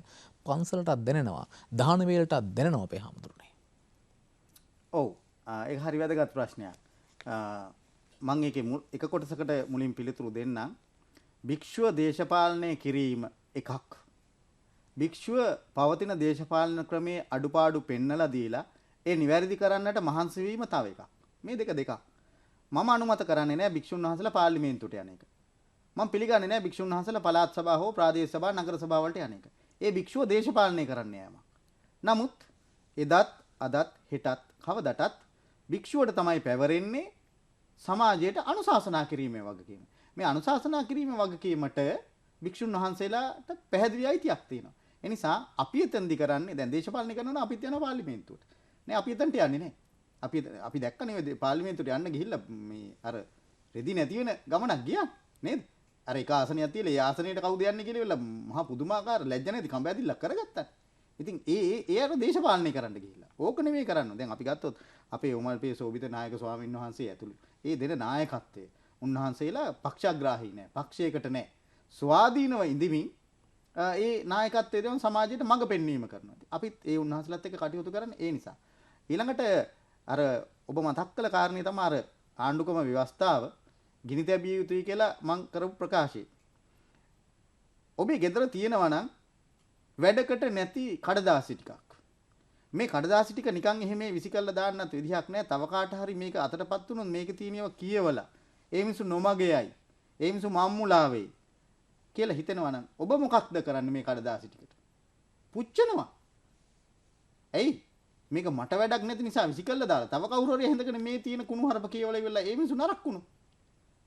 පන්සලටත් දැනෙනවා, දාන වේලටත් දැනෙනවා අපේ හාමුදුරුවනේ. ඔව්. ඒක හරි වැදගත් ප්‍රශ්නයක්. මම ඒකේ එක කොටසකට මුලින් පිළිතුරු දෙන්නම්. භික්ෂුව දේශපාලනය කිරීම එකක්. භික්ෂුව පවතින දේශපාලන ක්‍රමයේ අඩුපාඩු පෙන්නලා දීලා ඒ නිවැරදි කරන්නට මහන්සි වීම තව එකක්. මේ දෙක. මම අනුමත කරන්නේ නැහැ භික්ෂුන් වහන්සේලා පාර්ලිමේන්තුවට යන එක. මම පිළිගන්නේ නැහැ භික්ෂුන් වහන්සේලා පළාත් සභා හෝ ප්‍රාදේශ සභා නගර සභා වලට යන එක. ඒ භික්ෂුව දේශපාලනය කරන්න යෑම. නමුත් එදත් අදත් හෙටත් කවදටත් භික්ෂුවට තමයි පැවරෙන්නේ සමාජයට අනුශාසනා කිරීමේ වගකීම. මේ අනුශාසනා කිරීමේ වගකීමට භික්ෂුන් වහන්සේලාට පැහැදිලි අයිතියක් තියෙනවා. ඒ නිසා අපි එතෙන්දි කරන්නේ දැන් දේශපාලනය කරනවා අපිත් යනවා පාර්ලිමේන්තුවට. නේ අපි එතනට යන්නේ නැහැ. අපි දැක්කනේ පාර්ලිමේන්තුවට යන්න ගිහිල්ලා මේ අර රෙදි නැති වෙන ගමනක් ගියා නේද? අර එක ආසනයක් තියලා ඒ ආසනයට කවුද යන්නේ කියලා ඉවල මහා පුදුමාකාර ලැජ්ජ නැති කම්බ ඇදිල්ලක් කරගත්තා. ඉතින් ඒ අර දේශපාලනය කරන්න ගිහිල්ලා. ඕක නෙමෙයි කරන්න. දැන් අපි ගත්තොත් අපේ උමල්පේ සෝබිත නායක ස්වාමීන් වහන්සේ ඇතුළු ඒ දෙන නායකත්වය උන්වහන්සේලා පක්ෂග්‍රාහී නෑ. පක්ෂයකට නෑ. ස්වාධීනව ඉඳිමින් ඒ නායකත්වයේ දෙන සමාජයට මඟ පෙන්වීම කරනවා. අපිත් ඒ උන්වහන්සේලාත් එක්ක කටයුතු කරන්නේ ඒ නිසා. ඊළඟට අර ඔබ මතක් කළ කාරණේ තමයි අර ආණ්ඩුක්‍රම ව්‍යවස්ථාව ගිනි තැබිය යුතුයි කියලා මම කරපු ප්‍රකාශය. ඔබේ ගෙදර තියෙනවා නම් වැඩකට නැති කඩදාසි ටිකක්. මේ කඩදාසි ටික නිකන් එහෙම විසිකල්ලා දාන්නත් විදිහක් නැහැ. තව කාට හරි මේක අතටපත් වුණොත් මේකේ තියෙනව කියවලා ඒ මිනිස්සු නොමගේයි. ඒ මිනිස්සු මම්මුලා වෙයි කියලා හිතෙනවා නම් ඔබ මොකක්ද කරන්නේ මේ කඩදාසි ටිකට? පුච්චනවා. ඇයි? මේක මට වැඩක් නැති නිසා විසිකල්ලා දාලා තව කවුරු හරි හැඳගෙන මේ තියෙන කුණු හරප කියවලා ඉවරලා ඒ මිනිස්සු නරක් වුණා.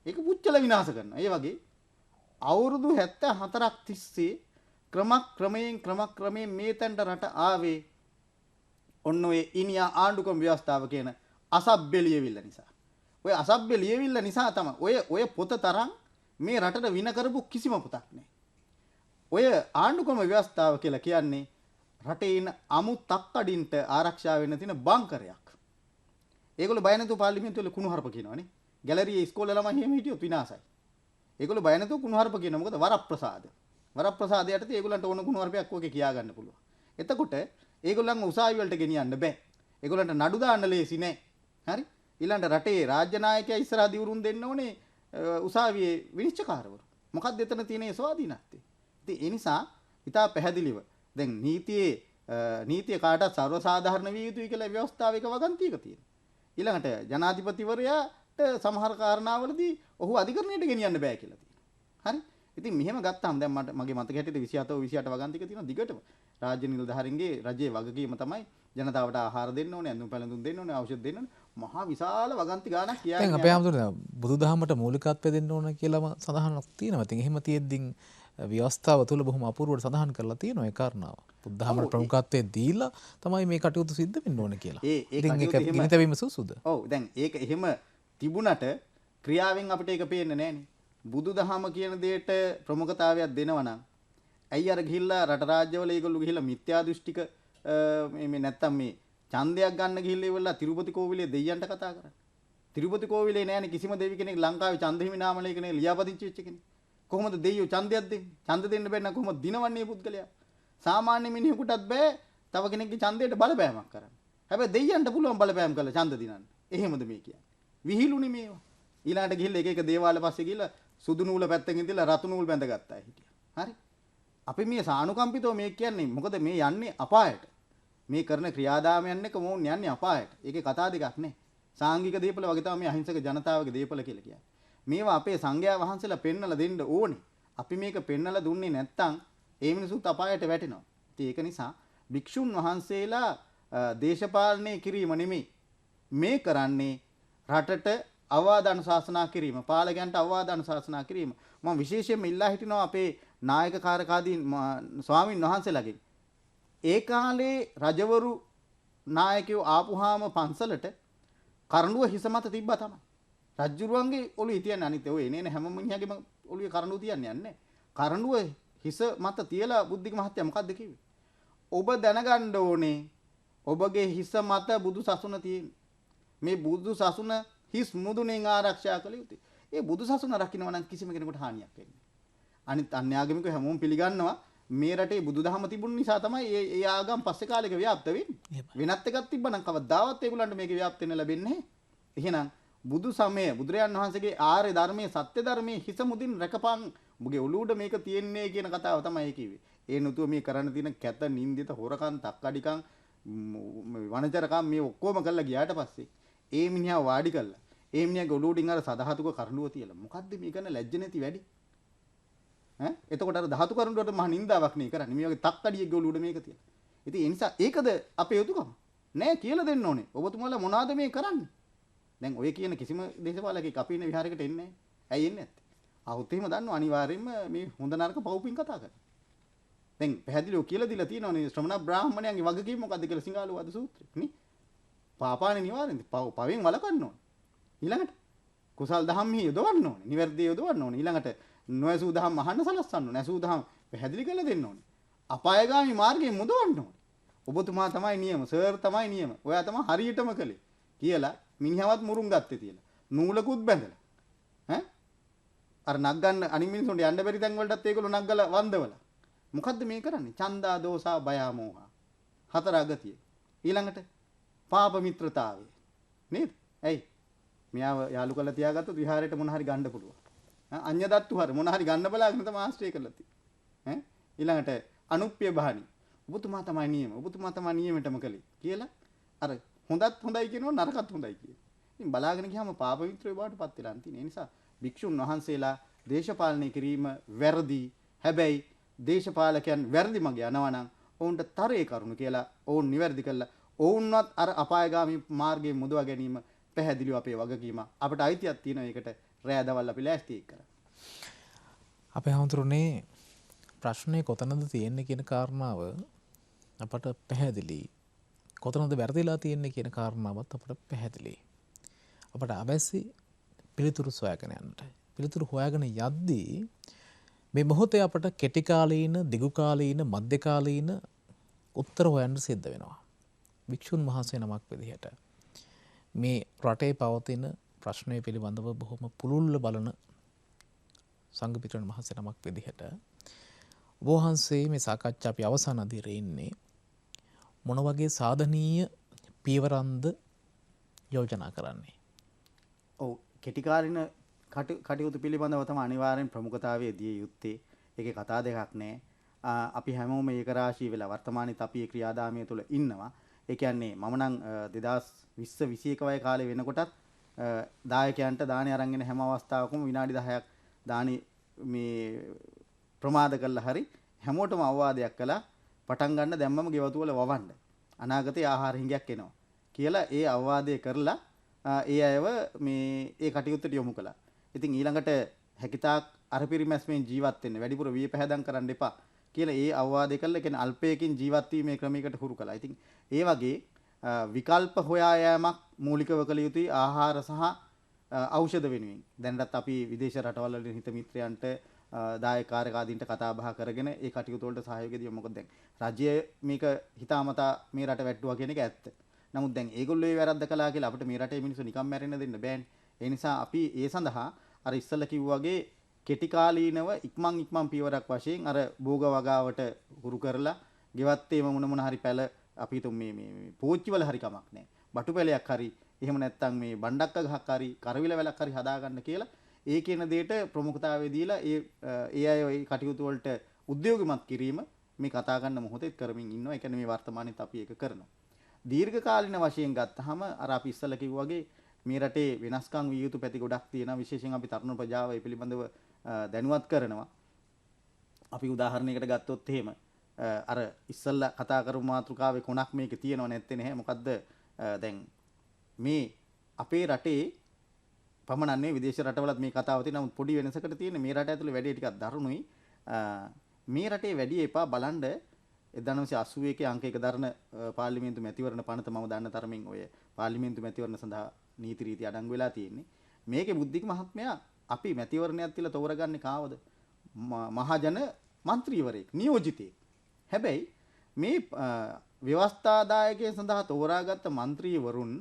ඒක පුච්චලා විනාශ කරනවා. ඒ වගේ අවුරුදු 74ක් තිස්සේ ක්‍රමයෙන් මේ තැනට රට ආවේ ඔන්න ඔය ඉනියා ආණ්ඩුක්‍රම ව්‍යවස්ථාව කියන අසභ්‍ය ලියවිල්ල නිසා. ඔය අසභ්‍ය ලියවිල්ල නිසා තමයි ඔය පොත තරම් මේ රටට වින කරපු කිසිම පොතක් නැහැ. ඔය ආණ්ඩුක්‍රම ව්‍යවස්ථාව කියලා කියන්නේ රටේ ඉන්න අමු තක්කඩින්ට ආරක්ෂා වෙන්න තියෙන බංකරයක්. ඒගොල්ලෝ බය නැතුව පාර්ලිමේන්තුවල කුණු හරප කියනවනේ. ගැලරියේ ඉස්කෝලේ ළමයි එහෙම හිටියොත් විනාසයි. ඒගොල්ලෝ බය නැතුව කුණු හරප කියනවා. මොකද වරප්‍රසාද. වරප්‍රසාද යටතේ ඒගොල්ලන්ට ඕන කුණු හරපයක් ඔකේ කියා ගන්න පුළුවන්. එතකොට ඒගොල්ලන්ව උසාවි වලට ගෙනියන්න බෑ. ඒගොල්ලන්ට නඩු දාන්න ලේසි නෑ. හරි? ඊළඟට රටේ රාජ්‍ය නායකයා ඉස්සරහා දිවුරුම් දෙන්න ඕනේ උසාවියේ විනිශ්චයකාරවරු. මොකක්ද එතන තියෙන ස්වාධීනත්වය? ඉතින් ඒ නිසා ඉතා පැහැදිලිව දැන් නීතිය කාටත් සර්වසාධාරණ විය යුතුයි කියලා ව්‍යවස්ථාවක වගන්තියක තියෙනවා. ඊළඟට ජනාධිපතිවරයාට සමහර කාරණාවලදී ඔහු අධිකරණයට ගෙනියන්න බෑ කියලා තියෙනවා. හරි? ඉතින් මෙහෙම ගත්තාම දැන් මගේ මතක හැටියට 27 28 වගන්තික තියෙනවා දිගටම. රාජ්‍ය නිලධාරීන්ගේ රජයේ වගකීම තමයි ජනතාවට ආහාර දෙන්න ඕනේ, ඇඳුම් පැළඳුම් දෙන්න ඕනේ, ඖෂධ දෙන්න ඕනේ. මහා විශාල වගන්ති ගාණක් දැන් කියන්නේ. අපේ හැමෝටම බුදුදහමට මූලිකත්වය දෙන්න ඕන කියලාම සඳහනක් තියෙනවා. ඉතින් එහෙම තියෙද්දි ව්‍යවස්ථාව තුළ බොහොම අපූර්වට සඳහන් කරලා තියෙනවා ඒ කාරණාව. බුදුදහමට ප්‍රමුඛත්වය දීලා තමයි මේ කටයුතු සිද්ධ වෙන්න ඕන කියලා. ඉතින් ඒක ගිනිතැවීම සුසුද? ඔව් දැන් ඒක එහෙම තිබුණට ක්‍රියාවෙන් අපිට ඒක පේන්නේ නැහනේ. බුදුදහම කියන දෙයට ප්‍රමුඛතාවයක් දෙනවා නම් ඇයි අර ගිහිල්ලා රට රාජ්‍යවල ඒගොල්ලෝ ගිහිල්ලා මිත්‍යා දෘෂ්ටික මේ නැත්තම් මේ ඡන්දයක් ගන්න ගිහිල්ලා ඉවරලා තිරුපති කෝවිලේ දෙයියන්ට කතා කරන්නේ. තිරුපති කෝවිලේ නෑනේ කිසිම දෙවි කෙනෙක් ලංකාවේ ඡන්ද හිමි නාමලයකනේ ලියාපදිංචි වෙච්ච කෙනෙක්. කොහොමද දෙයියෝ ඡන්දයක් දෙන්නේ? ඡන්ද දෙන්න බැන්න කොහොමද දිනවන්නේ පුද්ගලයා? සාමාන්‍ය මිනිහෙකුටත් බෑ තව කෙනෙක්ගේ ඡන්දයට බලපෑමක් කරන්න. හැබැයි දෙයියන්ට පුළුවන් බලපෑම් කරලා ඡන්ද දිනන්න. එහෙමද මේ කියන්නේ? විහිළුනේ මේවා. ඊළඟට ගිහිල්ලා එක එක දේවාල පස්සේ ගිහිල්ලා සුදු නූල පැත්තකින් ඉඳලා රතු නූල් බැඳගත්තා හිටියා. හරි? අපි මේ සානුකම්පිතව මේ කියන්නේ මොකද මේ යන්නේ අපායට. මේ කරන ක්‍රියාදාමයන් එක මොවුන් යන්නේ අපායට. ඒකේ කතා දෙකක් නේ. සාංගික දීපල වගේ තමයි මේ අහිංසක ජනතාවගේ දීපල කියලා කියන්නේ. මේවා අපේ සංඝයා වහන්සේලා පෙන්නලා දෙන්න ඕනේ. අපි මේක පෙන්නලා දුන්නේ නැත්නම් ඒ මිනිසුත් අපායට වැටෙනවා. ඉතින් ඒක නිසා භික්ෂුන් වහන්සේලා දේශපාලනය කිරීම නෙමෙයි. මේ කරන්නේ රටට අවවාද අනුශාසනා කිරීම, පාලකයන්ට අවවාද අනුශාසනා කිරීම. මම විශේෂයෙන්ම ඉල්ලා හිටිනවා අපේ නායක කාරකාදීන් ස්වාමින් වහන්සේලාගෙන්. ඒ කාලේ රජවරු නායකයෝ ආපුහාම පන්සලට කරඬුව හිස මත තිබ්බා තමයි. රජුරුවන්ගේ ඔළුවේ තියන්නේ අනිත් ඔය එනේන හැම මිනිහාගේම ඔළුවේ කරඬුව තියන්නේ නැහැ. කරඬුව හිස මත තියලා බුද්ධික මහත්තයා මොකද්ද කිව්වේ? ඔබ දැනගන්න ඕනේ ඔබගේ හිස මත බුදු සසුන තියෙන්නේ. මේ බුදු සසුන හිස් මුදුනෙන් ආරක්ෂා කළ යුතුයි. ඒ බුදු සසුන රකින්නවා නම් කිසිම කෙනෙකුට හානියක් වෙන්නේ නැහැ. අනිත් අන්‍යාගමිකව හැමෝම පිළිගන්නවා මේ රටේ බුදුදහම තිබුණ නිසා තමයි ඒ ආගම් පස්සේ කාලෙක ව්‍යාප්ත වෙන්නේ. වෙනත් එකක් තිබ්බනම් කවදාවත් ඒගොල්ලන්ට මේක ව්‍යාප්ත වෙන්න ලැබෙන්නේ නැහැ. එහෙනම් බුදු සමය බුදුරයන් වහන්සේගේ ආර්ය ධර්මයේ සත්‍ය ධර්මයේ හිස මුදින් රැකපන්. ඔබගේ ඔළුවට මේක තියෙන්නේ කියන කතාව තමයි කිව්වේ. ඒ නුතුව මේ කරන්න තියෙන කැත නින්දිත හොරකම් තක්කඩිකම් වනචරකම් මේ ඔක්කොම කරලා ගියාට පස්සේ ඒ මිනිහා වාඩි කළා. ඒ මිනිහාගේ ඔළුවටින් අර සදහතුක කරඬුව තියලා. මොකද්ද මේ කරන ලැජ්ජ නැති වැඩි? ඈ එතකොට අර ධාතු කරඬුවට මහ නින්දාවක් නේ කරන්නේ. මේ වගේ තක්කඩියෙක්ගේ ඔළුවට මේක තියලා. ඉතින් ඒ නිසා ඒකද අපේ යුතුයකම? නෑ කියලා දෙන්න ඕනේ. ඔබතුමාලා මොනවද මේ කරන්නේ? දැන් ඔය කියන කිසිම දේශපාලකෙක් අපි ඉන්න විහාරයකට එන්නේ නැහැ. ඇයි එන්නේ නැත්තේ? ආවොත් එහෙම දන්නවා අනිවාර්යයෙන්ම මේ හොඳ නරක පවුපින් කතා කරනවා. දැන් පැහැදිලිව කියලා දීලා තියෙනවානේ ශ්‍රමණ බ්‍රාහ්මණයන්ගේ වගකීම මොකද්ද කියලා සිංහාලෝවාද සූත්‍රේ නේ. පාපානේ නිවාරෙන්ද පවෙන් වළකන්න ඕනේ. ඊළඟට කුසල් දහම්හි යොදවන්න ඕනේ. නිවැරදි යොදවන්න ඕනේ. ඊළඟට නොයසූ දහම් අහන්න සලස්සන්න ඕනේ. නැසූ දහම් පැහැදිලි කරලා දෙන්න ඕනේ. අපායගාමි මාර්ගයෙන් මුදවන්න ඕනේ. ඔබතුමා තමයි නියම, සර් තමයි නියම. ඔයා තමයි හරියටම කළේ කියලා මිනිහවත් මුරුන් ගත්තේ තියලා. නූලකුත් බැඳලා. ඈ අර නග්ගන්න අනිත් මිනිස්සුන්ට යන්න බැරි තැන් වලටත් ඒගොල්ලෝ නග්ගලා වන්දවලා. මොකද්ද මේ කරන්නේ? චන්දා දෝසා බයා මෝහා. හතර අගතිය. ඊළඟට පාප මිත්‍රතාවය. නේද? ඇයි? මෙයාව යාළු කරලා තියාගත්තොත් විහාරයට මොන හරි ගන්න පුළුවන්. අඤ්‍ය දත්තු හරි මොන හරි ගන්න බලාගෙන තමයි ආශ්‍රය කරලා තියෙන්නේ. ඊළඟට අනුප්පිය බහණි. ඔබතුමා තමයි නියම. ඔබතුමා තමයි නියමෙටම කළේ කියලා අර හොඳත් හොඳයි කියනවා නරකත් හොඳයි කියනවා. ඉතින් බලාගෙන ගියාම පාප මිත්‍රයෝ බාටපත් වෙලා තියෙන. ඒ නිසා භික්ෂුන් වහන්සේලා දේශපාලනය කිරීම වැරදි. හැබැයි දේශපාලකයන් වැරදි මග යනවා නම් ඔවුන්ට තරයේ කරුණු කියලා ඔවුන් නිවැරදි කළා. ඔවුන්වත් අර අපායගාමී මාර්ගයේ මුදවා ගැනීම පැහැදිලිව අපේ වගකීම. අපිට අයිතියක් තියෙනවා ඒකට රෑ දවල් අපි ලෑස්ති කරලා. අපේ හඳුරුනේ ප්‍රශ්නේ කොතනද තියෙන්නේ කියන කාරණාව අපට පැහැදිලි. කොතනද වැරදිලා තියෙන්නේ කියන කාරණාවත් අපට පැහැදිලි. අපට අවශ්‍ය පිළිතුරු සොයාගෙන යන්නට. පිළිතුරු හොයාගෙන යද්දී මේ මොහොතේ අපට කෙටි කාලීන, දිගු කාලීන, මධ්‍ය කාලීන උත්තර හොයන්න සිද්ධ වෙනවා. භික්ෂුන් වහන්සේ නමක් විදිහට මේ රටේ පවතින ප්‍රශ්නය පිළිබඳව බොහොම පුළුල්ව බලන සංඝ පිටුන් වහන්සේ නමක් විදිහට ඔබ වහන්සේ මේ සාකච්ඡා අපි අවසන් අදියරේ ඉන්නේ මොන වගේ සාධනීය පීවරන්ද යෝජනා කරන්නේ? ඔව් කෙටි කාලින කටයුතු පිළිබඳව තමයි අනිවාර්යෙන් ප්‍රමුඛතාවය දිය යුත්තේ. ඒකේ කතා දෙකක් නැහැ. අපි හැමෝම ඒක රාශී වෙලා වර්තමානයේ අපි මේ ක්‍රියාදාමය තුළ ඉන්නවා. ඒ කියන්නේ මම නම් 2020 21 වගේ කාලේ වෙනකොටත් දායකයන්ට දානි අරන් එන හැම අවස්ථාවකම විනාඩි 10ක් දානි මේ ප්‍රමාද කළා හරි හැමෝටම අවවාදයක් කළා පටන් ගන්න දැම්මම ගෙවතු වල වවන්න. අනාගතයේ ආහාර හිඟයක් එනවා කියලා ඒ අවවාදය කරලා ඒ අයව මේ ඒ කටයුත්තට යොමු කළා. ඉතින් ඊළඟට හැකිතාක් අර පිරිමැස්මෙන් ජීවත් වෙන්න වැඩිපුර වියපැහැදම් කරන්න එපා කියලා ඒ අවවාදය කළා. කියන්නේ අල්පයකින් ජීවත් වීමේ ක්‍රමයකට හුරු කළා. ඉතින් ඒ වගේ විකල්ප හොයා යාමක් මූලිකව කළ යුතුයි ආහාර සහ ඖෂධ වෙනුවෙන්. දැනටත් අපි විදේශ රටවල් වලින් හිත මිත්‍රයන්ට දායකාරක ආදීන්ට කතා බහ කරගෙන ඒ කටයුතු වලට සහයෝගය දෙමු. මොකද දැන් රජය මේක හිතාමතා මේ රට වැට්ටුවා කියන එක ඇත්ත. නමුත් දැන් ඒගොල්ලෝ ඒ වැරද්ද කළා කියලා අපිට මේ රටේ මිනිස්සු නිකම් මැරෙන්න දෙන්න බෑනේ. ඒ නිසා අපි ඒ සඳහා අර ඉස්සෙල්ලා කිව්වා වගේ කෙටි කාලීනව ඉක්මන් පියවරක් වශයෙන් අර භෝග වගාවට හුරු කරලා ගෙවත් ඒම මොන හරි පැල අපි හිතමු මේ පෝච්චි වල හරි කමක් නැහැ. බටු පැලයක් හරි එහෙම නැත්නම් මේ බණ්ඩක්ක ගහක් හරි කරවිල වැලක් හරි හදාගන්න කියලා ඒ කියන දෙයට ප්‍රමුඛතාවය දීලා ඒ අය ඒ කටයුතු වලට උද්‍යෝගිමත් කිරීම මේ කතා කරන මොහොතේ කරමින් ඉන්නවා. ඒ කියන්නේ මේ වර්තමානයේත් අපි ඒක කරනවා. දීර්ඝ කාලින වශයෙන් ගත්තාම අර අපි ඉස්සලා කිව්වා වගේ මේ රටේ වෙනස්කම් විය යුතු පැති ගොඩක් තියෙනවා. විශේෂයෙන් අපි තරුණ ප්‍රජාව ඒ පිළිබඳව දැනුවත් කරනවා. අපි උදාහරණයකට ගත්තොත් එහෙම අර ඉස්සල්ලා කතා කරපු මාතෘකාවේ කොනක් මේකේ තියෙනව නැත්තේ නැහැ. මොකද්ද දැන් මේ අපේ රටේ පමණන්නේ විදේශ රටවලත් මේ කතාව තියෙනවා. නමුත් පොඩි වෙනසකට තියෙන මේ රට ඇතුලේ වැඩි ටිකක් දරුණුයි. මේ රටේ වැඩි එපා බලන්න 1981 අංක 1 දරන පාර්ලිමේන්තු මැතිවරණ පනත මම දන්න තරමින් ඔය පාර්ලිමේන්තු මැතිවරණ සඳහා නීති රීති අඩංගු වෙලා තියෙන්නේ. මේකේ බුද්ධික මහත්මයා අපි මැතිවරණයක් තියලා තෝරගන්නේ කාවද? මහජන മന്ത്രിවරයෙක් නියෝජිතයෙක්. හැබැයි මේ ව්‍යවස්ථාදායකයන් සඳහා තෝරාගත්ත മന്ത്രിවරුන්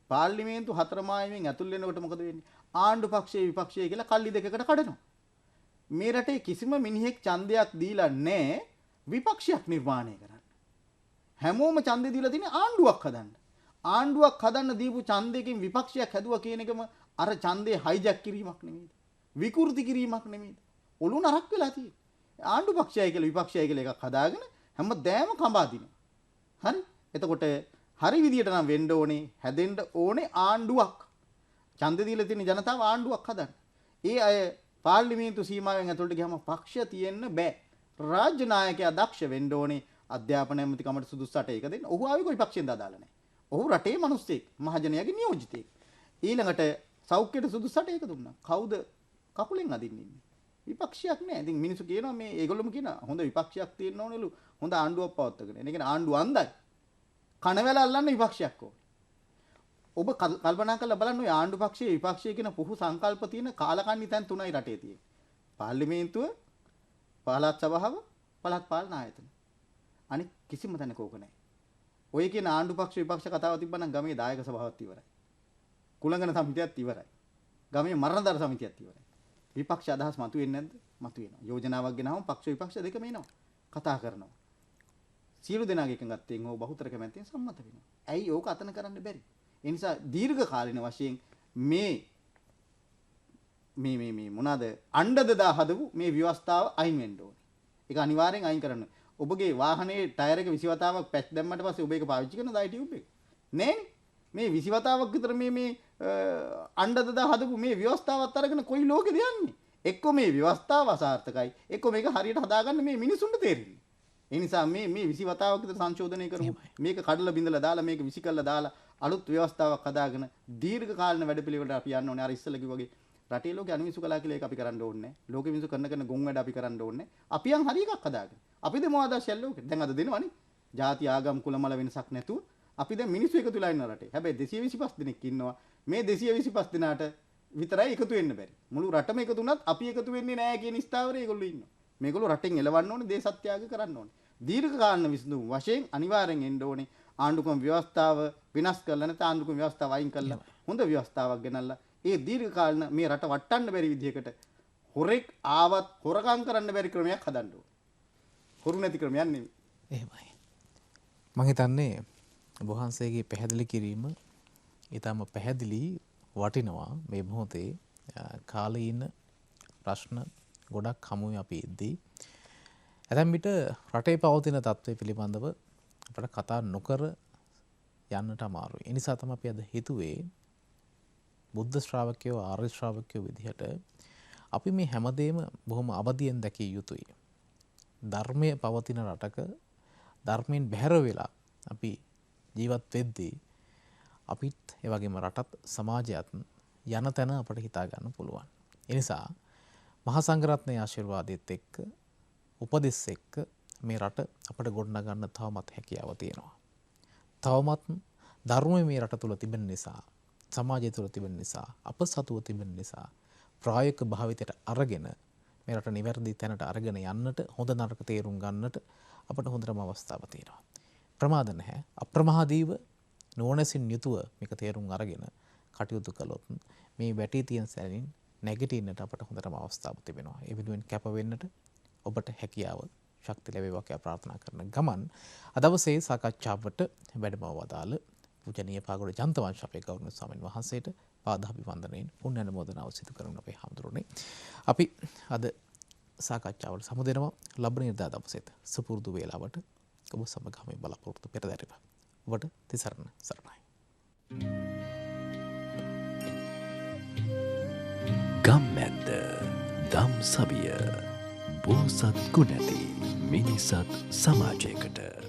පාර්ලිමේන්තු හතර මායමින් ඇතුල් වෙනකොට මොකද වෙන්නේ? ආණ්ඩු පක්ෂයේ විපක්ෂයේ කියලා කල්ලි දෙකකට කඩනවා. මේ රටේ කිසිම මිනිහෙක් ඡන්දයක් දීලා නැහැ විපක්ෂයක් නිර්මාණය කරන්න. හැමෝම ඡන්දේ දීලා තියෙන්නේ ආණ්ඩුවක් හදන්න. ආණ්ඩුවක් හදන්න දීපු ඡන්දයකින් විපක්ෂයක් හැදුවා කියන එකම අර ඡන්දේ හයිජැක් කිරීමක් නෙමෙයිද? විකෘති කිරීමක් නෙමෙයිද? ඔලු නරක් වෙලා තියෙන්නේ. ආණ්ඩු පක්ෂයයි කියලා විපක්ෂයයි කියලා එකක් හදාගෙන හැමදෑම කඹා දිනවා. හරි? එතකොට හරි විදියට නම් වෙන්න ඕනේ, හැදෙන්න ඕනේ ආණ්ඩුවක්. ඡන්ද දීලා තියෙන ජනතාව ආණ්ඩුවක් හදන්න. ඒ අය පාර්ලිමේන්තු සීමාවෙන් ඇතුළට ගියාම පක්ෂ තියෙන්න බෑ. රාජ්‍ය නායකයා දක්ෂ වෙන්න ඕනේ. අධ්‍යාපන ඇමතිකමට සුදුසුසට ඒක දෙන්න. ඔහු ආවේ කොයි පක්ෂෙන්ද අදාළ නැහැ. ඔහු රටේ මිනිස්සෙක්, මහජනයාගේ නියෝජිතයෙක්. ඊළඟට සෞඛ්‍යයට සුදුසුසට ඒක දුන්නා. කවුද කකුලෙන් අදින්නේ ඉන්නේ? විපක්ෂයක් නෑ. ඉතින් මිනිස්සු කියනවා මේ ඒගොල්ලොම කියනවා හොඳ විපක්ෂයක් තියෙන්න ඕනෙලු. හොඳ ආණ්ඩුවක් පවත්වාගෙන. ඒ කියන්නේ ආණ්ඩුව අන්දයි. කනවැල අල්ලන්න විපක්ෂයක් ඕනේ. ඔබ කල්පනා කරලා බලන්න ඔය ආණ්ඩු පක්ෂයේ විපක්ෂයේ කියන පුහු සංකල්ප තියෙන කාලකන්ණි තැන් තුනයි රටේ තියෙන්නේ. පාර්ලිමේන්තුව, පළාත් සභාව, පළාත් පාලන ආයතන. අනික කිසිම තැනක ඕක නැහැ. ඔය කියන ආණ්ඩු පක්ෂ විපක්ෂ කතාව තිබ්බනම් ගමේ දායක සභාවත් ඉවරයි. කුලංගන සමිතියත් ඉවරයි. ගමේ මරණදර සමිතියත් ඉවරයි. විපක්ෂ අදහස් මතුවෙන්නේ නැද්ද? මතුවෙනවා. යෝජනාවක් ගෙනාවම පක්ෂ විපක්ෂ දෙකම එනවා. කතා කරනවා. සියලු දෙනාගේ එකඟත්වයෙන් හෝ බහුතර කැමැත්තෙන් සම්මත වෙනවා. ඇයි ඕක අතන කරන්න බැරි? ඒ නිසා දීර්ඝ කාලින වශයෙන් මේ මොනවාද අණ්ඩද දා හදපු මේ ව්‍යවස්ථාව අයින් වෙන්න ඕනේ. ඒක අනිවාර්යෙන් අයින් කරන්න. ඔබගේ වාහනේ ටයර් එක 20 වතාවක් පැච් දැම්මට පස්සේ ඔබ ඒක පාවිච්චි කරන දායි ටියුබ් එක. නෑනේ. මේ 20 වතාවක් විතර මේ අණ්ඩද දා හදපු මේ ව්‍යවස්ථාවත් අරගෙන කොයි ලෝකෙද යන්නේ? එක්ක මේ ව්‍යවස්ථාව අසාර්ථකයි. එක්ක මේක හරියට හදාගන්න මේ මිනිසුන්ට තේරෙන්නේ. ඒ නිසා මේ 20 වතාවක් විතර සංශෝධනය කරමු. මේක කඩලා බිඳලා දාලා මේක විසි කරලා දාලා අලුත් ව්‍යවස්ථාවක් හදාගෙන දීර්ඝ කාලින වැඩපිළිවෙලට අපි යන්න ඕනේ. අර ඉස්සෙල්ලා කිව්වා වගේ රටේ ලෝකේ අනිවිසු කලා කියලා ඒක අපි කරන්න ඕනේ නැහැ. ලෝකෙ මිනිසු කරන ගොන් වැඩ අපි කරන්න ඕනේ. අපි යන් හරි එකක් හදාගෙන. අපි දෙමු ආදර්ශයක් ලෝකෙ. දැන් අද දෙනවනේ. ಜಾති ආගම් කුලමල වෙනසක් නැතුව අපි දැන් මිනිස්සු එකතු වෙලා ඉන්න රටේ. හැබැයි 225 දෙනෙක් ඉන්නවා. මේ 225 දෙනාට විතරයි එකතු වෙන්න බැරි. මුළු රටම එකතු වුණත් අපි එකතු වෙන්නේ නැහැ කියන ස්ථාවරේ ඒගොල්ලෝ ඉන්නවා. මේගොල්ලෝ රටෙන් එලවන්න ඕනේ, දේශත්‍යාග කරන්න ඕනේ. දීර්ඝ කාලීන විසඳුම් වශයෙන් අනිවාර්යෙන් එන්න ඕනේ. ආණ්ඩුක්‍රම ව්‍යවස්ථාව විනාශ කරලා නැත්නම් ආණ්ඩුක්‍රම ව්‍යවස්ථාව අයින් කරලා හොඳ ව්‍යවස්ථාවක් ගෙනල්ලා ඒ දීර්ඝ කාලීන මේ රට වටන්න බැරි විදිහකට හොරෙක් ආවත් හොරකම් කරන්න බැරි ක්‍රමයක් හදන්න ඕනේ. හොරු නැති ක්‍රමයක් නෙවෙයි. එහෙමයි. මම හිතන්නේ ඔබ වහන්සේගේ පැහැදිලි කිරීම ඊටම පැහැදිලි වටිනවා මේ මොහොතේ කාලීන ප්‍රශ්න ගොඩක් හමුවේ අපි ඉද්දී ඇතැම් විට රටේ පවතින තත්ත්වය පිළිබඳව අපට කතා නොකර යන්නට අමාරුයි. ඒ නිසා තමයි අපි අද හිතුවේ බුද්ධ ශ්‍රාවකයෝ ආර්ය ශ්‍රාවකයෝ විදිහට අපි මේ හැමදේම බොහොම අවදියෙන් දැකිය යුතුයි. ධර්මයේ පවතින රටක ධර්මයෙන් බැහැර වෙලා අපි ජීවත් වෙද්දී අපිත් ඒ වගේම රටත් සමාජයත් යන තැන අපට හිතා ගන්න පුළුවන්. ඒ නිසා මහා සංඝරත්නයේ ආශිර්වාදයත් එක්ක උපදෙස් එක්ක මේ රට අපට ගොඩනගන්න තවමත් හැකියාව තියෙනවා. තවමත් ධර්මය මේ රට තුල තිබෙන නිසා, සමාජය තුල තිබෙන නිසා, අප සතුව තිබෙන නිසා ප්‍රායෝගික භාවිතයට අරගෙන මේ රට නිවැරදි තැනට අරගෙන යන්නට, හොඳ නරක තේරුම් ගන්නට අපට හොඳටම අවස්ථාවක් තියෙනවා. ප්‍රමාද නැහැ. අප්‍රමාදීව නුවණැසින් යුතුව මේක තේරුම් අරගෙන කටයුතු කළොත් මේ වැටී තියෙන සැනින් නැගිටින්නට අපට හොඳටම අවස්ථාවක් තිබෙනවා. ඒ වෙනුවෙන් කැප වෙන්නට ඔබට හැකියාව ශක්තිය ලැබේවා කියලා ප්‍රාර්ථනා කරන ගමන් අද දවසේ සාකච්ඡාවට වැඩම වදාළ පූජනීය පාගොඩ ජන්තවංශ අපේ ගෞරවනීය ස්වාමීන් වහන්සේට පාදාභිවන්දනයෙන් පුණ්‍ය අනුමෝදනාව සිදු කරන අපේ හාමුදුරනේ. අපි අද සාකච්ඡාවට සමු දෙනවා ලබන ඉරිදා දවසේත් සුපුරුදු වේලාවට ඔබ සමග මේ බලාපොරොත්තු පෙරදැරිව. ඔබට තිසරණ සරණයි. ගම්මැද්ද දම් සවිය බෝසත් ගුණැති මිනිසත් සමාජයකට